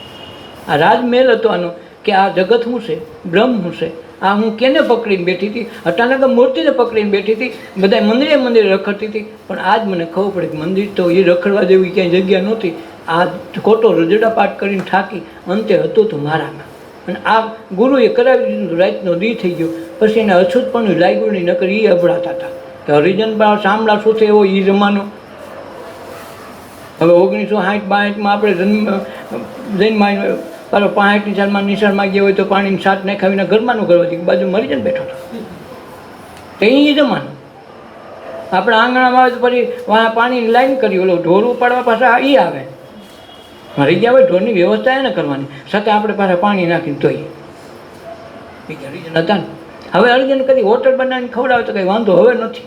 આ રાજમહેલ હતો આનો કે આ જગત શું છે, બ્રહ્મ શું છે, આ હું કેને પકડીને બેઠી હતી. અચાનક મૂર્તિને પકડીને બેઠી હતી, બધા મંદિરે મંદિરે રખડતી હતી. પણ આજ મને ખબર પડે કે મંદિર તો એ રખડવા જેવી ક્યાંય જગ્યા નહોતી. આ ખોટો રજડા પાઠ કરીને થાકી અંતે હતું તો મારામાં. અને આ ગુરુએ કરાવી દીધું. રાતનો દી થઈ ગયો. પછી એને અછૂત પણ લાગ્યું નહીં, નકર એ અભડાતા હતા કે હરિજન સાંભળા શું છે એવો એ જમાનો. હવે 1960-62માં આપણે જન્મ પાછો 65ની સાલમાં નિશાળમાં ગયા હોય તો પાણીની છાટ નાખાવીને ઘરમાંનું કરવાથી બાજુ મરી જઈને બેઠો હતો. તો એ જમાનો આપણા આંગણામાં આવે તો પછી પાણીની લાઈન કરી, ઓલો ઢોર ઉપાડવા પાછા એ આવે. મરી ગયા હોય ઢોરની વ્યવસ્થા એને કરવાની, સાથે આપણે પાછા પાણી નાખીને ધોઈએ. એ હરિજન હતા ને. હવે અર્જુન કદી હોટલ બનાવીને ખવડાવે તો કંઈ વાંધો હવે નથી.